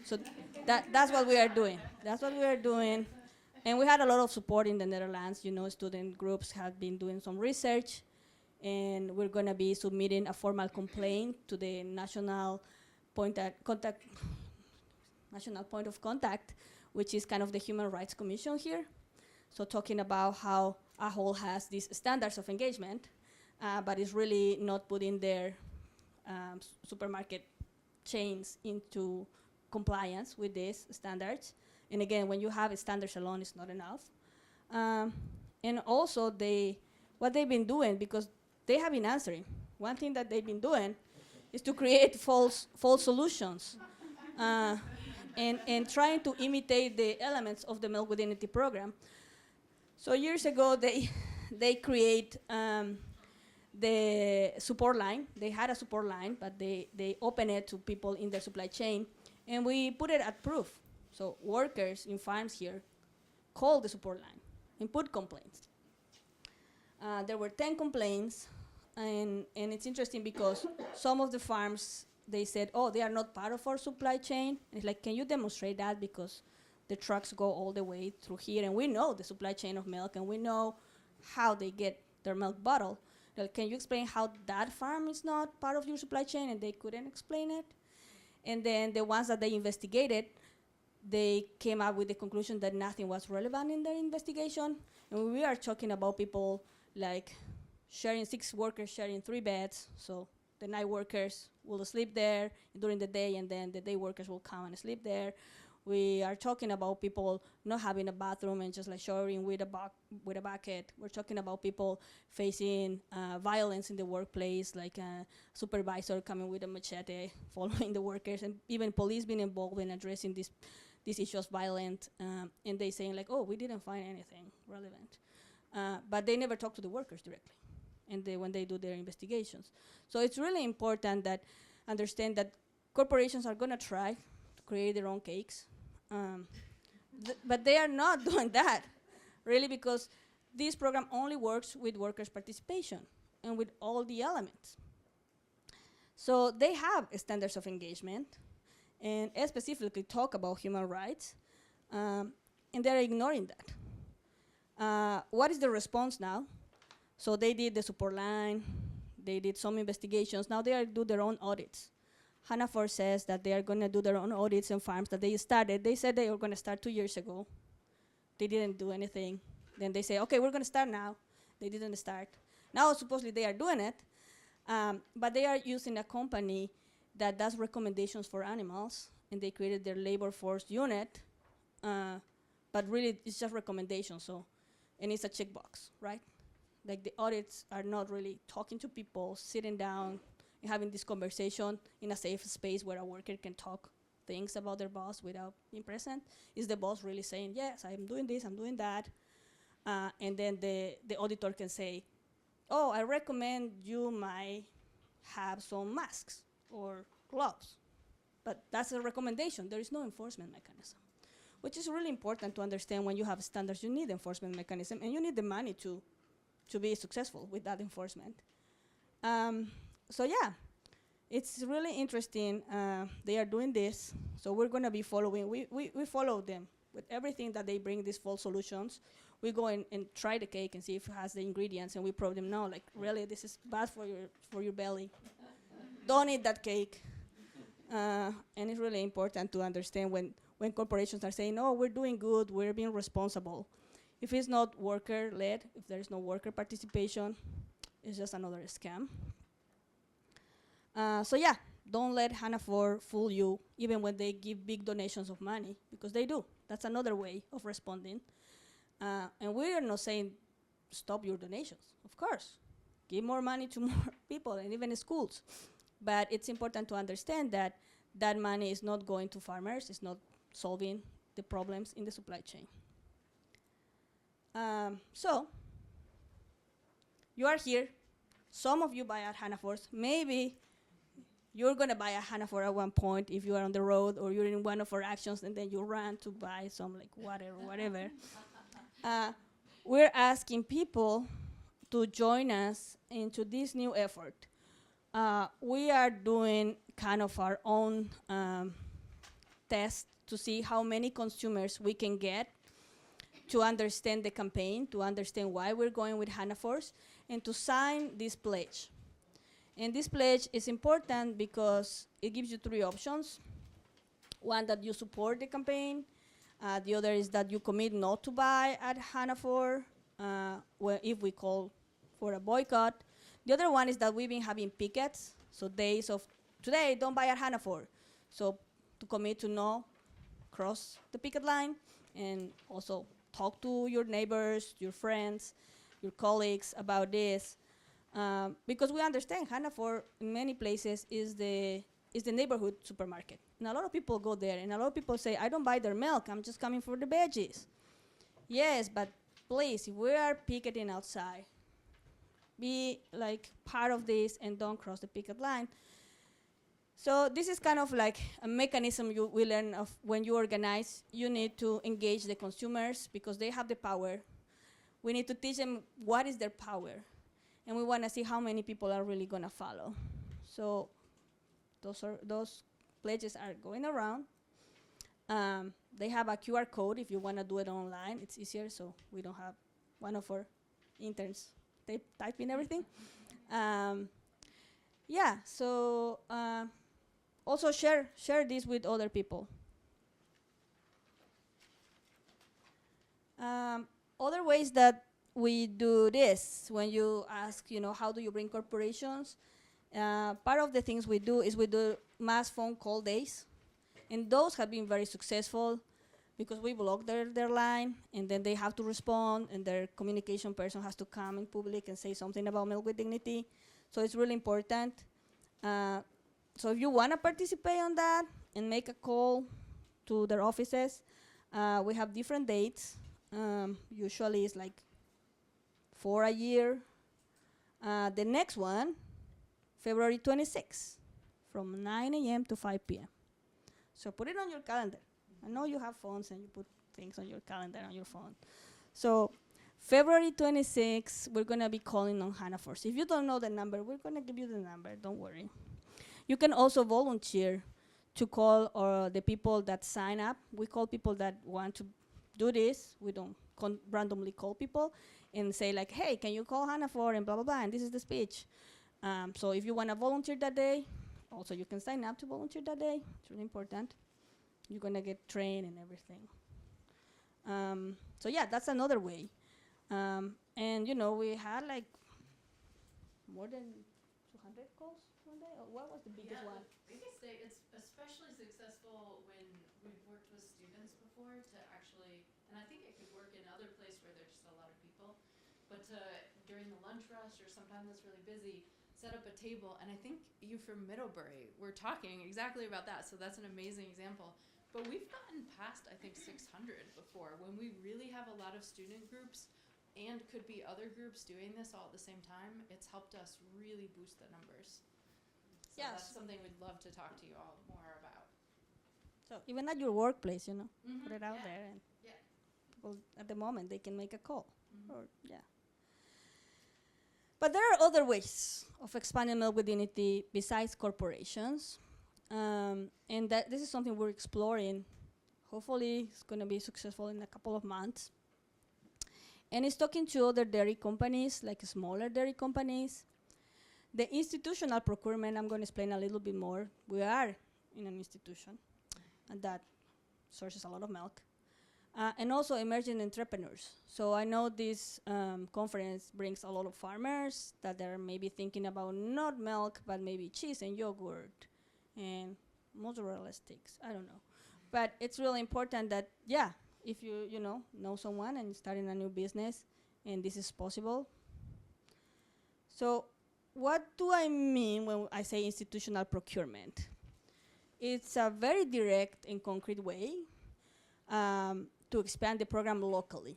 Speaker 1: So that's what we are doing. That's what we are doing. And we had a lot of support in the Netherlands. Student groups have been doing some research, and we're going to be submitting a formal complaint to the national point of contact, which is kind of the Human Rights Commission here. So talking about how Ahold has these standards of engagement, but is really not putting their supermarket chains into compliance with these standards. And again, when you have standards alone, it's not enough. And also, what they've been doing, because they have been answering, one thing that they've been doing is to create false solutions and trying to imitate the elements of the Milk with Dignity program. So years ago, they create the support line. They had a support line, but they open it to people in their supply chain, and we put it at proof. So workers in farms here called the support line and put complaints. There were 10 complaints, and it's interesting because some of the farms, they said, oh, they are not part of our supply chain. And it's like, can you demonstrate that? Because the trucks go all the way through here, and we know the supply chain of milk, and we know how they get their milk bottle. Like, can you explain how that farm is not part of your supply chain? And they couldn't explain it. And then the ones that they investigated, they came up with the conclusion that nothing was relevant in their investigation. And we are talking about people like 6 workers sharing 3 beds. So the night workers will sleep there during the day, and then the day workers will come and sleep there. We are talking about people not having a bathroom and just showering with a bucket. We're talking about people facing violence in the workplace, like a supervisor coming with a machete, following the workers, and even police being involved in addressing these issues of violence, and they saying oh, we didn't find anything relevant. But they never talk to the workers directly, and when they do their investigations. So it's really important that understand that corporations are gonna try to create their own cakes, but they are not doing that, really, because this program only works with workers' participation and with all the elements. So they have standards of engagement, and specifically talk about human rights, and they're ignoring that. What is the response now? So they did the support line, they did some investigations, now they do their own audits. Hannaford says that they are going to do their own audits in farms that they started. They said they were going to start 2 years ago. They didn't do anything. Then they say, okay, we're going to start now. They didn't start. Now supposedly they are doing it, but they are using a company that does recommendations for animals, and they created their labor force unit, but really it's just recommendations, and it's a checkbox, right? Like the audits are not really talking to people, sitting down, and having this conversation in a safe space where a worker can talk things about their boss without being present. Is the boss really saying, yes, I'm doing this, I'm doing that? And then the auditor can say, oh, I recommend you might have some masks or gloves. But that's a recommendation. There is no enforcement mechanism, which is really important to understand. When you have standards, you need enforcement mechanism, and you need the money to be successful with that enforcement. So yeah, it's really interesting. They are doing this, so we're going to be following. We follow them with everything that they bring, these false solutions. we go and try the cake and see if it has the ingredients, and we prove them, no, like, really, this is bad for your belly. Don't eat that cake. And it's really important to understand when corporations are saying, oh, we're doing good, we're being responsible. If it's not worker-led, if there's no worker participation, it's just another scam. So yeah, don't let Hannaford fool you, even when they give big donations of money, because they do. That's another way of responding. And we are not saying stop your donations, of course. Give more money to more people, and even schools. But it's important to understand that that money is not going to farmers, it's not solving the problems in the supply chain. So, you are here. Some of you buy at Hannaford. Maybe you're going to buy a Hannaford at one point if you are on the road or you're in one of our actions, and then you run to buy some like water or whatever. We're asking people to join us into this new effort. We are doing kind of our own test to see how many consumers we can get to understand the campaign, to understand why we're going with Hannaford, and to sign this pledge. And this pledge is important because it gives you 3 options. One, that you support the campaign. The other is that you commit not to buy at Hannaford if we call for a boycott. The other one is that we've been having pickets, so days of today, don't buy at Hannaford. So to commit to not cross the picket line, and also talk to your neighbors, your friends, your colleagues about this. Because we understand Hannaford in many places is the neighborhood supermarket. And a lot of people go there, and a lot of people say, I don't buy their milk, I'm just coming for the veggies. Yes, but please, if we are picketing outside, be like part of this and don't cross the picket line. So this is kind of like a mechanism you will learn of when you organize. You need to engage the consumers because they have the power. We need to teach them what is their power. And we want to see how many people are really going to follow. So those pledges are going around. They have a QR code if you want to do it online. It's easier, so we don't have one of our interns type in everything. Yeah, so also share this with other people. Other ways that we do this, when you ask, how do you bring corporations? Part of the things we do is we do mass phone call days. And those have been very successful because we block their line, and then they have to respond, and their communication person has to come in public and say something about Milk with Dignity. So it's really important. So if you want to participate on that and make a call to their offices, we have different dates. Usually it's like 4 a year. The next one, February 26th, from 9 a.m. to 5 p.m. So put it on your calendar. I know you have phones and you put things on your calendar on your phone. So February 26th, we're going to be calling on Hannaford. If you don't know the number, we're going to give you the number. Don't worry. You can also volunteer to call the people that sign up. We call people that want to do this. We don't randomly call people and say like, hey, can you call Hannaford and blah, blah, blah, and this is the speech. So if you want to volunteer that day, also you can sign up to volunteer that day. It's really important. You're going to get trained and everything. So yeah, that's another way. And we had like more than 200 calls one day? Or what was the biggest one?
Speaker 3: The biggest day, it's especially successful when we've worked with students before to actually, and I think it could work in other places where there's just a lot of people, but during the lunch rush or sometimes it's really busy, set up a table. And I think you from Middlebury were talking exactly about that, so that's an amazing example. But we've gotten past, I think, 600 before, when we really have a lot of student groups and could be other groups doing this all at the same time. It's helped us really boost the numbers. So
Speaker 1: Yes.
Speaker 3: that's something we'd love to talk to you all more about.
Speaker 1: So even at your workplace,
Speaker 3: Mm-hmm.
Speaker 1: put it out there, and people at the moment they can make a call. But there are other ways of expanding Milk with Dignity besides corporations, and that this is something we're exploring. Hopefully, it's going to be successful in a couple of months. And it's talking to other dairy companies, like smaller dairy companies. The institutional procurement, I'm going to explain a little bit more. We are in an institution, and that sources a lot of milk. And also emerging entrepreneurs. So I know this conference brings a lot of farmers that are maybe thinking about not milk, but maybe cheese and yogurt and mozzarella sticks. I don't know. But it's really important that, yeah, if you know someone and starting a new business and this is possible. So what do I mean when I say institutional procurement? It's a very direct and concrete way to expand the program locally.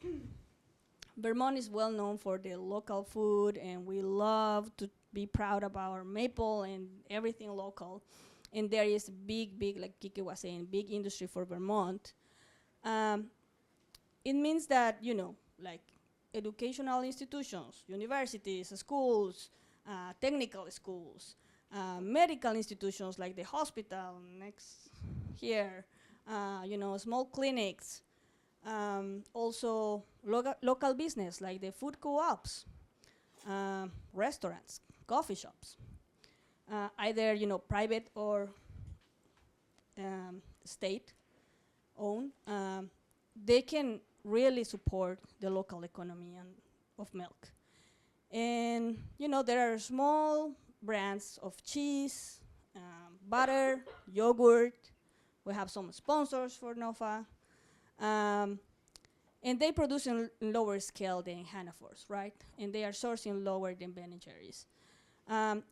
Speaker 1: Vermont is well known for the local food, and we love to be proud of our maple and everything local. And there is big, like Kike was saying, big industry for Vermont. It means that, like educational institutions, universities, schools, technical schools, medical institutions like the hospital next here, small clinics, also local business like the food co-ops, restaurants, coffee shops, either private or state owned. They can really support the local economy of milk. And there are small brands of cheese, butter, yogurt. We have some sponsors for NOFA. And they produce in lower scale than Hannaford's, right? And they are sourcing lower than Ben & Jerry's.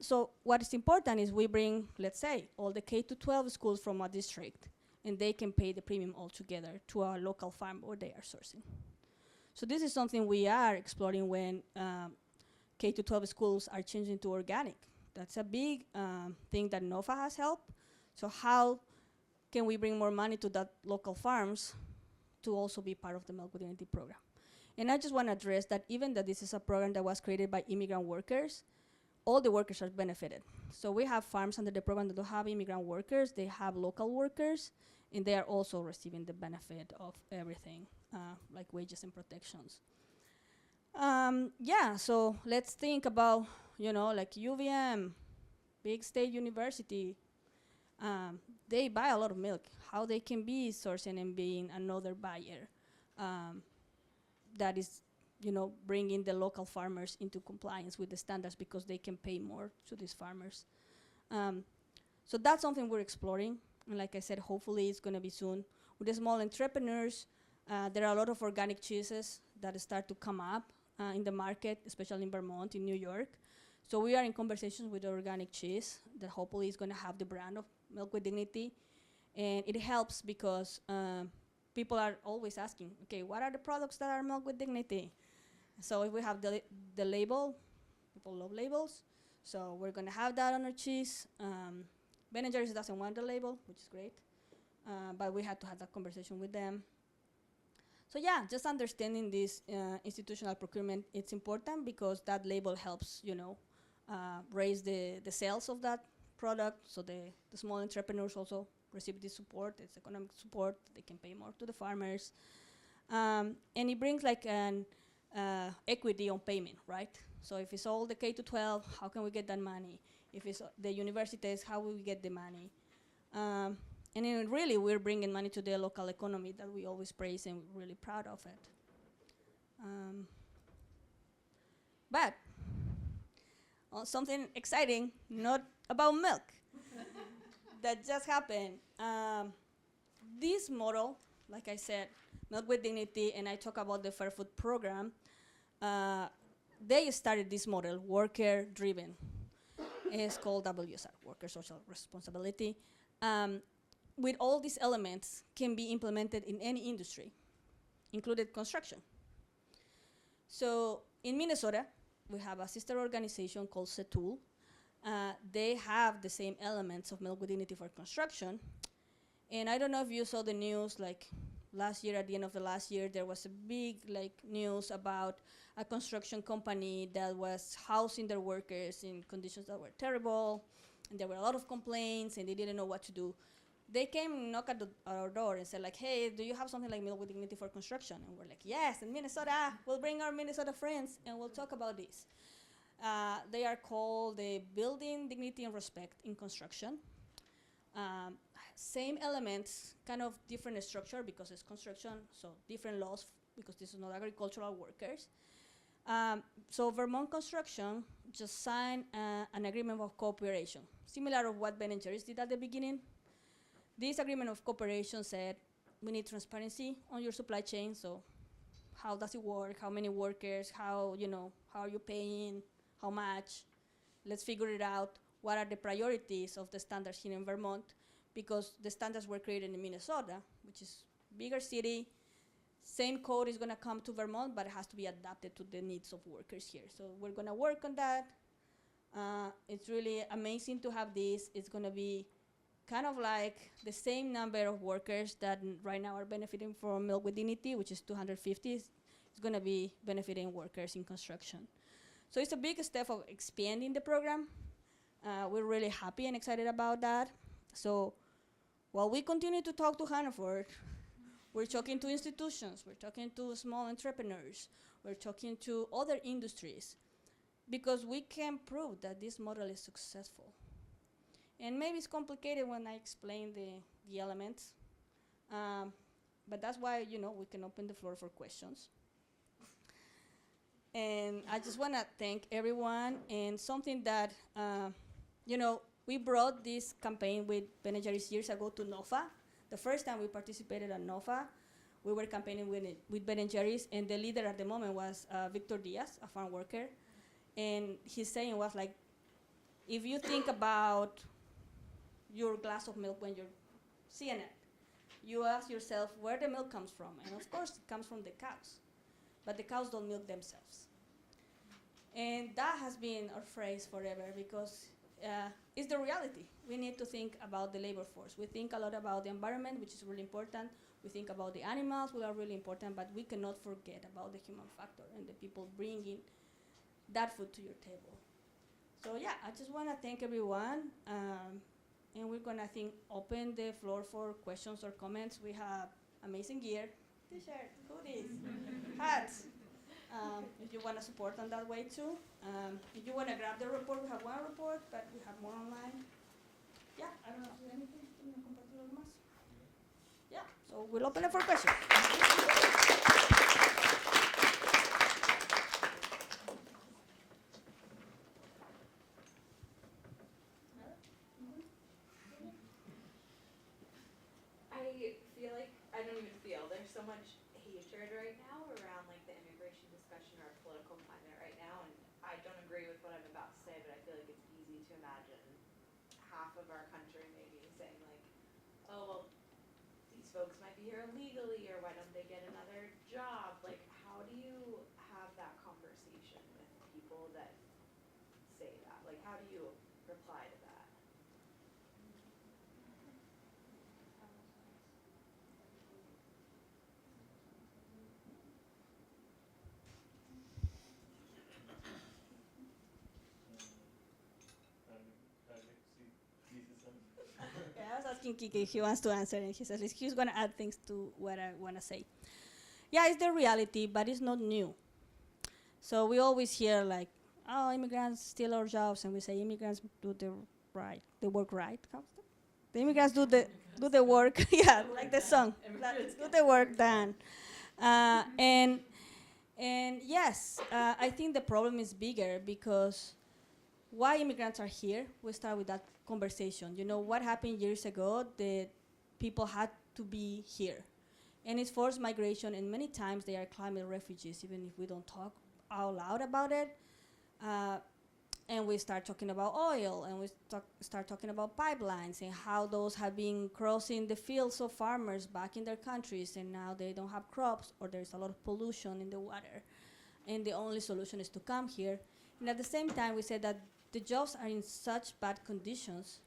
Speaker 1: So what is important is we bring, let's say, all the K-12 schools from a district, and they can pay the premium altogether to our local farm where they are sourcing. So this is something we are exploring when K-12 schools are changing to organic. That's a big thing that NOFA has helped. So how can we bring more money to that local farms to also be part of the Milk with Dignity program? And I just want to address that even that this is a program that was created by immigrant workers, all the workers are benefited. So we have farms under the program that don't have immigrant workers, they have local workers, and they are also receiving the benefit of everything, like wages and protections. Yeah, so let's think about, like UVM, big state university, they buy a lot of milk. How they can be sourcing and being another buyer that is, bringing the local farmers into compliance with the standards because they can pay more to these farmers. So that's something we're exploring. And like I said, hopefully it's going to be soon. With the small entrepreneurs, there are a lot of organic cheeses that start to come up in the market, especially in Vermont, in New York. So we are in conversations with the organic cheese that hopefully is going to have the brand of Milk with Dignity. And it helps because people are always asking, okay, what are the products that are Milk with Dignity? So if we have the label, people love labels. So we're going to have that on our cheese. Ben & Jerry's doesn't want the label, which is great. But we had to have that conversation with them. So yeah, just understanding this institutional procurement, it's important because that label helps, raise the sales of that product. So the small entrepreneurs also receive this support. It's economic support. They can pay more to the farmers. And it brings like an equity on payment, right? So if it's all the K-12, how can we get that money? If it's the universities, how will we get the money? And then really, we're bringing money to the local economy that we always praise and we're really proud of it. But something exciting, not about milk, that just happened. This model, like I said, Milk with Dignity, and I talk about the Fair Food program, they started this model, worker-driven. It's called WSR, Worker Social Responsibility. With all these elements can be implemented in any industry, included construction. So in Minnesota, we have a sister organization called CETUL. They have the same elements of Milk with Dignity for construction. And I don't know if you saw the news, like last year, at the end of the last year, there was a big news about a construction company that was housing their workers in conditions that were terrible. And there were a lot of complaints, and they didn't know what to do. they came knock at our door and said like, hey, do you have something like Milk with Dignity for construction? And we're like, yes, in Minnesota, we'll bring our Minnesota friends and we'll talk about this. They are called the Building Dignity and Respect in Construction. Same elements, kind of different structure because it's construction, so different laws because this is not agricultural workers. So Vermont Construction just signed an agreement of cooperation, similar to what Ben & Jerry's did at the beginning. This agreement of cooperation said we need transparency on your supply chain, so how does it work, how many workers, how are you paying, how much. Let's figure it out. What are the priorities of the standards here in Vermont? Because the standards were created in Minnesota, which is bigger city. Same code is gonna come to Vermont, but it has to be adapted to the needs of workers here. So we're gonna work on that. It's really amazing to have this. It's gonna be kind of like the same number of workers that right now are benefiting from Milk with Dignity, which is 250. It's gonna be benefiting workers in construction. So it's a big step of expanding the program. We're really happy and excited about that. So while we continue to talk to Hannaford, we're talking to institutions, we're talking to small entrepreneurs, we're talking to other industries, because we can prove that this model is successful. And maybe it's complicated when I explain the elements, but that's why we can open the floor for questions. And I just want to thank everyone, and something that, we brought this campaign with Ben & Jerry's years ago to NOFA. The first time we participated at NOFA, we were campaigning with Ben & Jerry's, and the leader at the moment was Victor Diaz, a farm worker. And his saying was like, if you think about your glass of milk when you're seeing it, you ask yourself where the milk comes from. And of course, it comes from the cows. But the cows don't milk themselves. And that has been our phrase forever, because it's the reality. We need to think about the labor force. We think a lot about the environment, which is really important. We think about the animals, which are really important, but we cannot forget about the human factor and the people bringing that food to your table. So yeah, I just want to thank everyone. And we're going to open the floor for questions or comments. We have amazing gear, t-shirts, hoodies, hats. If you want to support on that way too. If you want to grab the report, we have one report, but we have more online. Yeah, I don't know if there's anything. Yeah, so we'll open it for questions.
Speaker 4: I don't even feel there's so much hatred right now around like the immigration discussion or political climate right now, and I don't agree with what I'm about to say, but I feel like it's easy to imagine half of our country maybe saying like, oh well, these folks might be here illegally, or why don't they get another job? Like, how do you have that conversation with people that say that? Like, how do you reply to that?
Speaker 1: I was asking Kiki if he wants to answer, and he says he's going to add things to what I want to say. Yeah, it's the reality, but it's not new. So we always hear like, oh, immigrants steal our jobs, and we say immigrants do the work right. The immigrants do the work, yeah, like the song, do the work done. And yes, I think the problem is bigger because why immigrants are here, we start with that conversation. What happened years ago, that people had to be here. And it's forced migration, and many times they are climate refugees, even if we don't talk out loud about it. And we start talking about oil, and we start talking about pipelines, and how those have been crossing the fields of farmers back in their countries, and now they don't have crops, or there's a lot of pollution in the water. And the only solution is to come here. And at the same time, we said that the jobs are in such bad conditions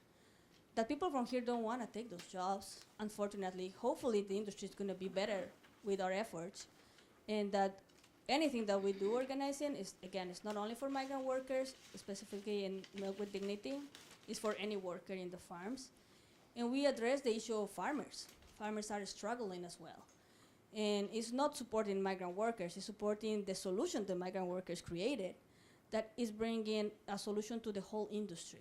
Speaker 1: that people from here don't want to take those jobs, unfortunately. Hopefully the industry is going to be better with our efforts, and that anything that we do organizing is, again, it's not only for migrant workers, specifically in Milk with Dignity, it's for any worker in the farms. And we address the issue of farmers. Farmers are struggling as well. And it's not supporting migrant workers, it's supporting the solution the migrant workers created that is bringing a solution to the whole industry.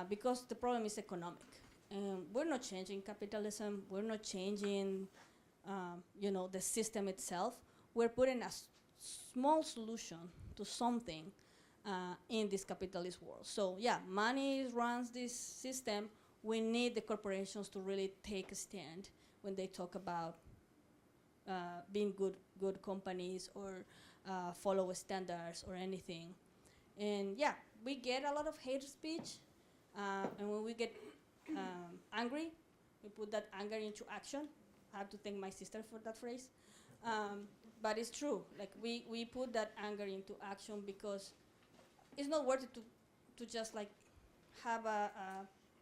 Speaker 1: Because the problem is economic. And we're not changing capitalism, we're not changing the system itself. We're putting a small solution to something in this capitalist world. So yeah, money runs this system. We need the corporations to really take a stand when they talk about being good companies or follow standards or anything. And yeah, we get a lot of hate speech, and when we get angry, we put that anger into action. I have to thank my sister for that phrase. But it's true, like we put that anger into action because it's not worth it to just like have a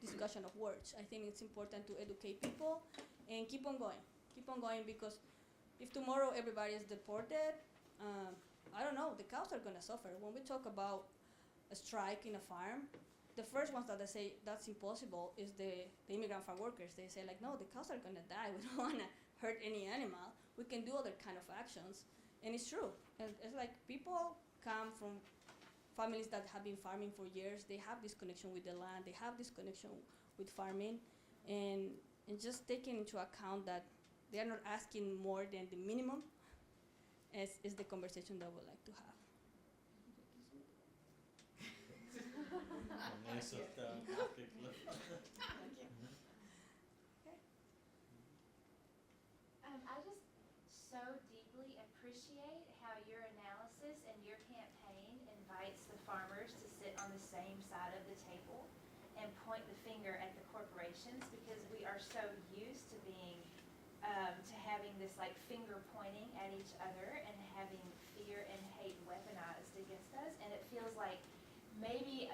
Speaker 1: discussion of words. I think it's important to educate people and keep on going because if tomorrow everybody is deported, I don't know, the cows are gonna suffer. When we talk about a strike in a farm, the first ones that they say that's impossible is the immigrant farm workers. They say like, no, the cows are gonna die. We don't wanna hurt any animal. We can do other kind of actions. And it's true. And it's like people come from families that have been farming for years. They have this connection with the land. They have this connection with farming. And just taking into account that they are not asking more than the minimum is the conversation that we'd like to have.
Speaker 4: I just so deeply appreciate how your analysis and your campaign invites the farmers to sit on the same side of the table and point the finger at the corporations, because we are so used to being to having this like finger pointing at each other and having fear and hate weaponized against us. And it feels like maybe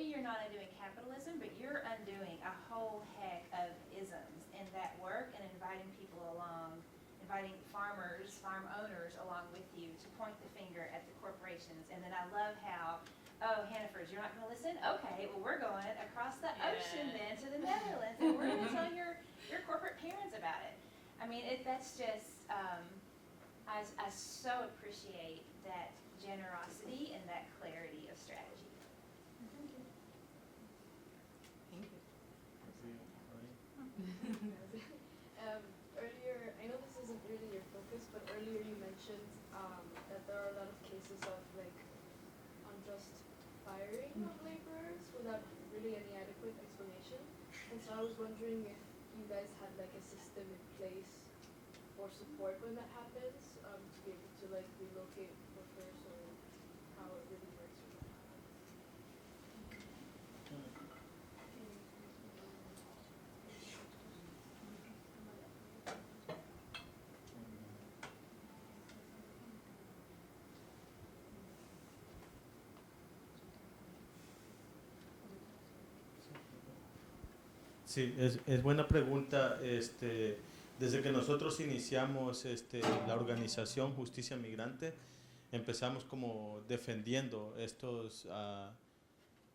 Speaker 4: you're not undoing capitalism, but you're undoing a whole heck of isms in that work and inviting people along, inviting farmers, farm owners along with you to point the finger at the corporations. And then I love how, oh, Hannaford, you're not going to listen? Okay, well, we're going across the ocean then to the Netherlands, and we're going to tell your corporate parents about it. I mean, that's just, I so appreciate that generosity and that clarity of strategy.
Speaker 13: Earlier, I know this isn't really your focus, but earlier you mentioned that there are a lot of cases of like unjust firing of laborers without really any adequate explanation. And so I was wondering if you guys had like a system in place or support when that happens, to be able to like relocate workers, or how it really works when that happens.
Speaker 2: Sí, es buena pregunta. Desde que nosotros iniciamos la organización Justicia Migrante, empezamos como defendiendo estos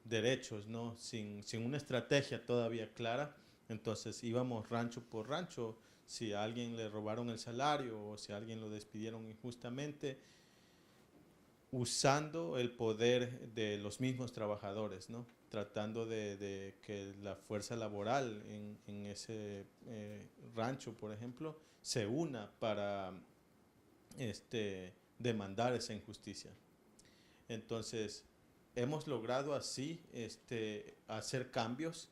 Speaker 2: derechos, ¿no? Sin una estrategia todavía clara. Entonces íbamos rancho por rancho. Si a alguien le robaron el salario o si a alguien lo despidieron injustamente, usando el poder de los mismos trabajadores, ¿no? Tratando de que la fuerza laboral en ese rancho, por ejemplo, se una para demandar esa injusticia. Entonces, hemos logrado así hacer cambios,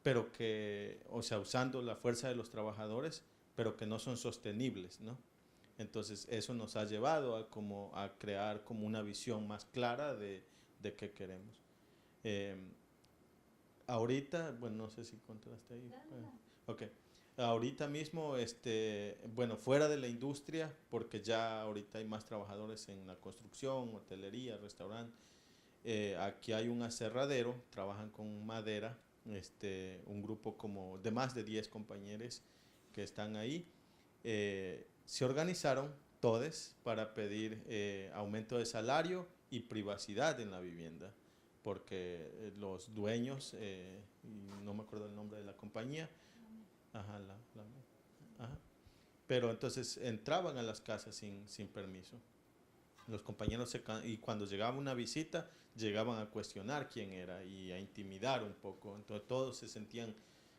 Speaker 2: pero que, o sea, usando la fuerza de los trabajadores, pero que no son sostenibles, ¿no? Entonces, eso nos ha llevado a crear como una visión más clara de qué queremos. Ahorita, bueno, no sé si encontraste ahí. Ok. Ahorita mismo, bueno, fuera de la industria, porque ya ahorita hay más trabajadores en la construcción, hotelería, restaurante. Aquí hay un aserradero, trabajan con madera, un grupo como de más de 10 compañeros que están ahí. Se organizaron todos para pedir aumento de salario y privacidad en la vivienda. porque los dueños, y no me acuerdo el nombre de la compañía, ajá, ajá, pero entonces entraban a las casas sin permiso. Los compañeros y cuando llegaba una visita, llegaban a cuestionar quién era y a intimidar un poco. Entonces todos se sentían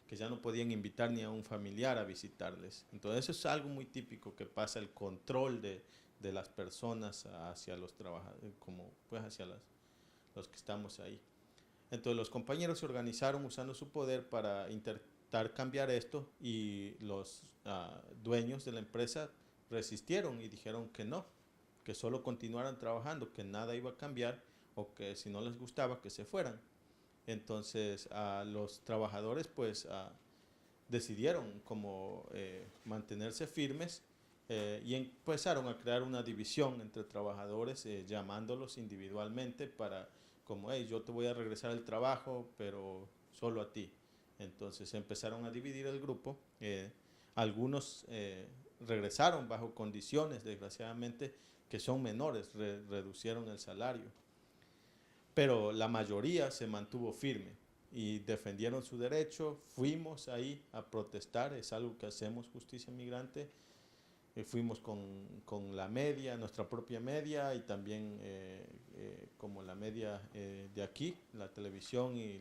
Speaker 2: que ya no podían invitar ni a un familiar a visitarles. Entonces eso es algo muy típico que pasa, el control de las personas hacia los trabajadores, como pues hacia los que estamos ahí. Entonces los compañeros se organizaron usando su poder para intentar cambiar esto, y los dueños de la empresa resistieron y dijeron que no, que solo continuaran trabajando, que nada iba a cambiar, o que si no les gustaba que se fueran. Entonces los trabajadores pues decidieron como mantenerse firmes, y empezaron a crear una división entre trabajadores, llamándolos individualmente para como, hey, yo te voy a regresar al trabajo, pero solo a ti. Entonces empezaron a dividir el grupo. Algunos regresaron bajo condiciones, desgraciadamente, que son menores, reducieron el salario. Pero la mayoría se mantuvo firme y defendieron su derecho. Fuimos ahí a protestar, es algo que hacemos, Justicia Migrante. Fuimos con la media, nuestra propia media, y también como la media de aquí, la televisión y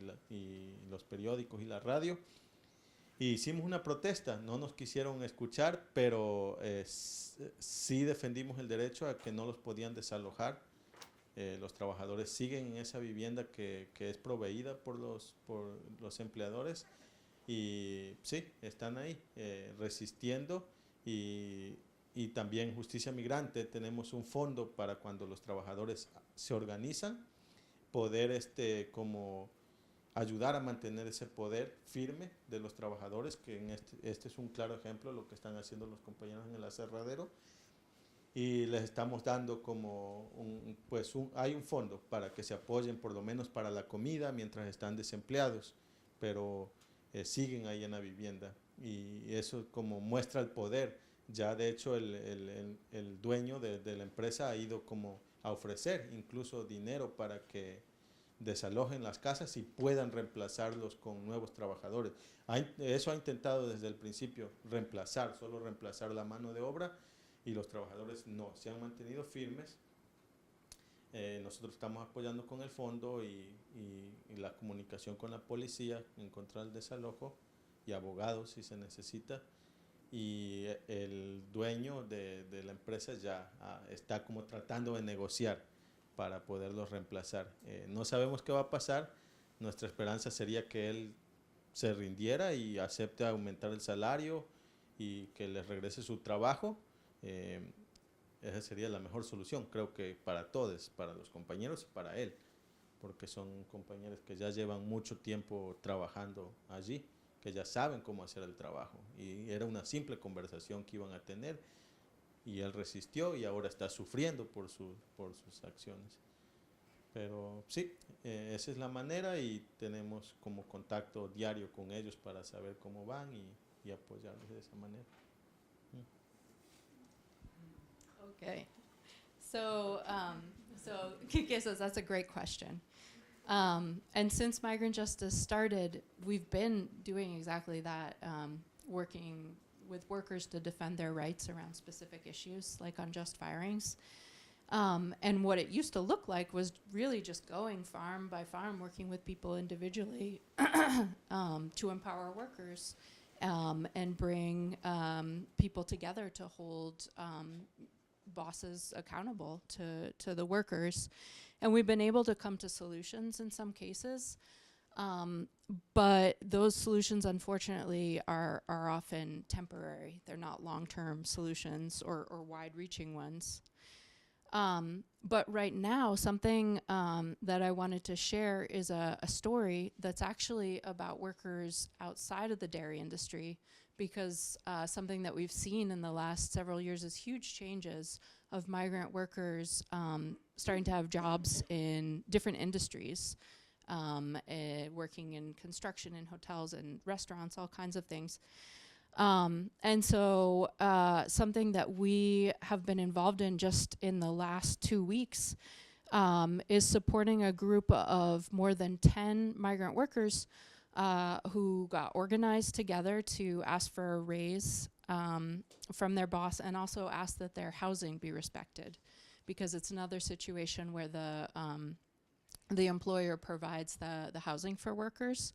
Speaker 2: los periódicos y la radio. Y hicimos una protesta, no nos quisieron escuchar, pero sí defendimos el derecho a que no los podían desalojar. Los trabajadores siguen en esa vivienda que es proveída por los empleadores, y sí, están ahí resistiendo. Y también Justicia Migrante tenemos un fondo para cuando los trabajadores se organizan, poder como ayudar a mantener ese poder firme de los trabajadores, que en este es un claro ejemplo de lo que están haciendo los compañeros en el aserradero. Y les estamos dando como hay un fondo para que se apoyen por lo menos para la comida mientras están desempleados, pero siguen ahí en la vivienda, y eso como muestra el poder. Ya de hecho el dueño de la empresa ha ido como a ofrecer incluso dinero para que desalojen las casas y puedan reemplazarlos con nuevos trabajadores. Eso ha intentado desde el principio, solo reemplazar la mano de obra, y los trabajadores no, se han mantenido firmes. Nosotros estamos apoyando con el fondo y la comunicación con la policía en contra del desalojo, y abogados si se necesita. Y el dueño de la empresa ya está como tratando de negociar para poderlos reemplazar. No sabemos qué va a pasar. Nuestra esperanza sería que él se rindiera y acepte aumentar el salario y que les regrese su trabajo. Esa sería la mejor solución, creo que para todos, para los compañeros y para él, porque son compañeros que ya llevan mucho tiempo trabajando allí, que ya saben cómo hacer el trabajo, y era una simple conversación que iban a tener, y él resistió y ahora está sufriendo por sus acciones. Pero sí, esa es la manera, y tenemos como contacto diario con ellos para saber cómo van y apoyarlos de esa manera.
Speaker 3: Okay, so Kike says that's a great question. And since migrant justice started, we've been doing exactly that, working with workers to defend their rights around specific issues like unjust firings. And what it used to look like was really just going farm by farm, working with people individually to empower workers and bring people together to hold bosses accountable to the workers. And we've been able to come to solutions in some cases, but those solutions, unfortunately, are often temporary. They're not long-term solutions or wide-reaching ones. But right now, something that I wanted to share is a story that's actually about workers outside of the dairy industry, because something that we've seen in the last several years is huge changes of migrant workers starting to have jobs in different industries, working in construction, in hotels and restaurants, all kinds of things. And so something that we have been involved in just in the last 2 weeks is supporting a group of more than 10 migrant workers who got organized together to ask for a raise from their boss, and also ask that their housing be respected, because it's another situation where the employer provides the housing for workers,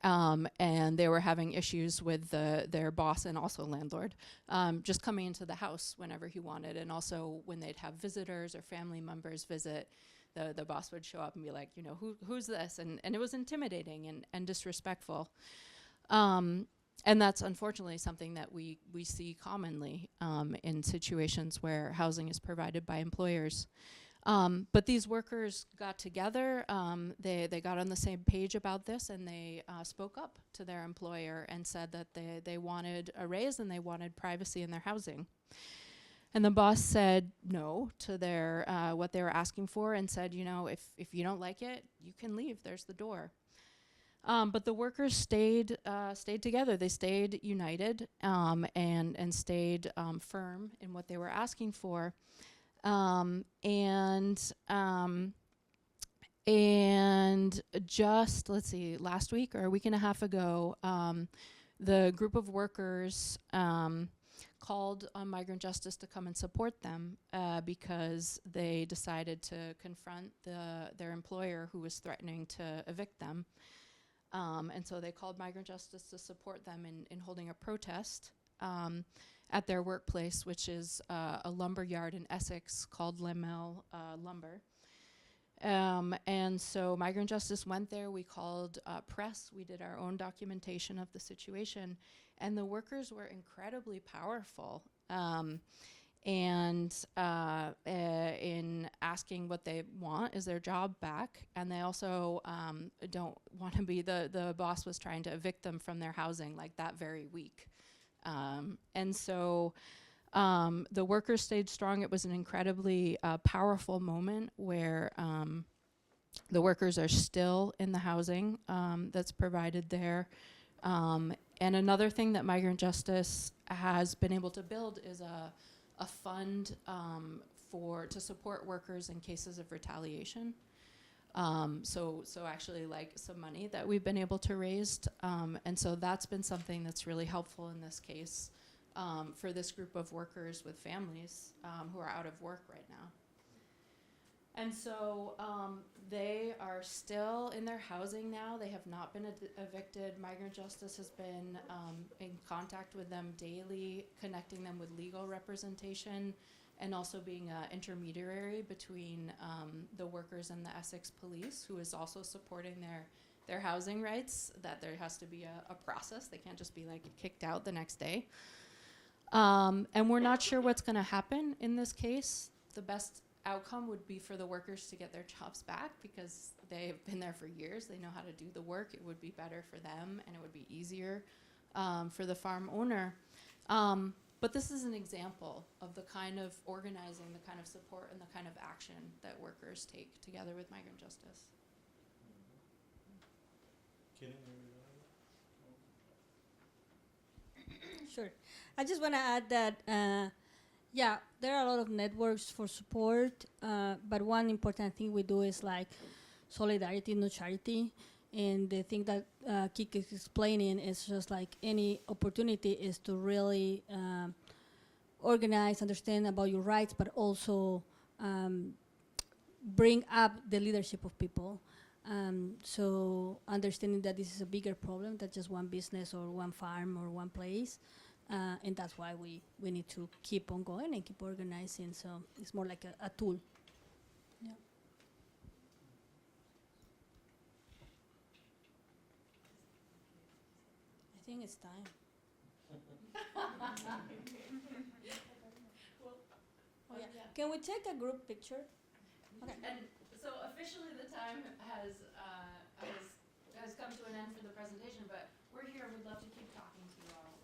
Speaker 3: and they were having issues with their boss and also landlord just coming into the house whenever he wanted, and also when they'd have visitors or family members visit, the boss would show up and be like, you know, who's this? And it was intimidating and disrespectful. And that's unfortunately something that we see commonly in situations where housing is provided by employers. But these workers got together, they got on the same page about this, and they spoke up to their employer and said that they wanted a raise and they wanted privacy in their housing. And the boss said no to their what they were asking for, and said, you know, if you don't like it, you can leave, there's the door. But the workers stayed together. They stayed united and stayed firm in what they were asking for. And just, let's see, last week or a week and a half ago, the group of workers called on Migrant Justice to come and support them because they decided to confront their employer who was threatening to evict them. And so they called Migrant Justice to support them in holding a protest at their workplace, which is a lumber yard in Essex called Lemel Lumber. And so Migrant Justice went there. We called press. We did our own documentation of the situation. And the workers were incredibly powerful in asking what they want is their job back. And they also don't want to be, the boss was trying to evict them from their housing like that very week. And so the workers stayed strong. It was an incredibly powerful moment where the workers are still in the housing that's provided there. And another thing that Migrant Justice has been able to build is a fund to support workers in cases of retaliation. So actually like some money that we've been able to raise. And so that's been something that's really helpful in this case for this group of workers with families who are out of work right now. And so they are still in their housing now. They have not been evicted. Migrant Justice has been in contact with them daily, connecting them with legal representation, and also being an intermediary between the workers and the Essex Police, who is also supporting their housing rights, that there has to be a process. They can't just be like kicked out the next day. And we're not sure what's gonna happen in this case. The best outcome would be for the workers to get their jobs back because they've been there for years. They know how to do the work. It would be better for them, and it would be easier for the farm owner. But this is an example of the kind of organizing, the kind of support, and the kind of action that workers take together with Migrant Justice.
Speaker 1: Sure. I just want to add that, yeah, there are a lot of networks for support, but one important thing we do is like solidarity, no charity. And the thing that Kik is explaining is just like any opportunity is to really organize, understand about your rights, but also bring up the leadership of people. So understanding that this is a bigger problem than just one business or one farm or one place. And that's why we need to keep on going and keep organizing. So it's more like a tool. Yeah. I think it's time. Oh, yeah. Can we take a group picture? Okay.
Speaker 3: And so officially the time has come to an end for the presentation, but we're here. We'd love to keep talking to you all.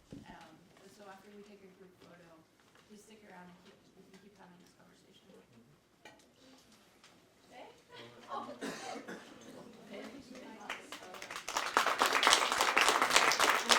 Speaker 3: So after we take a group photo, please stick around and we can keep having this conversation. Okay? Oh.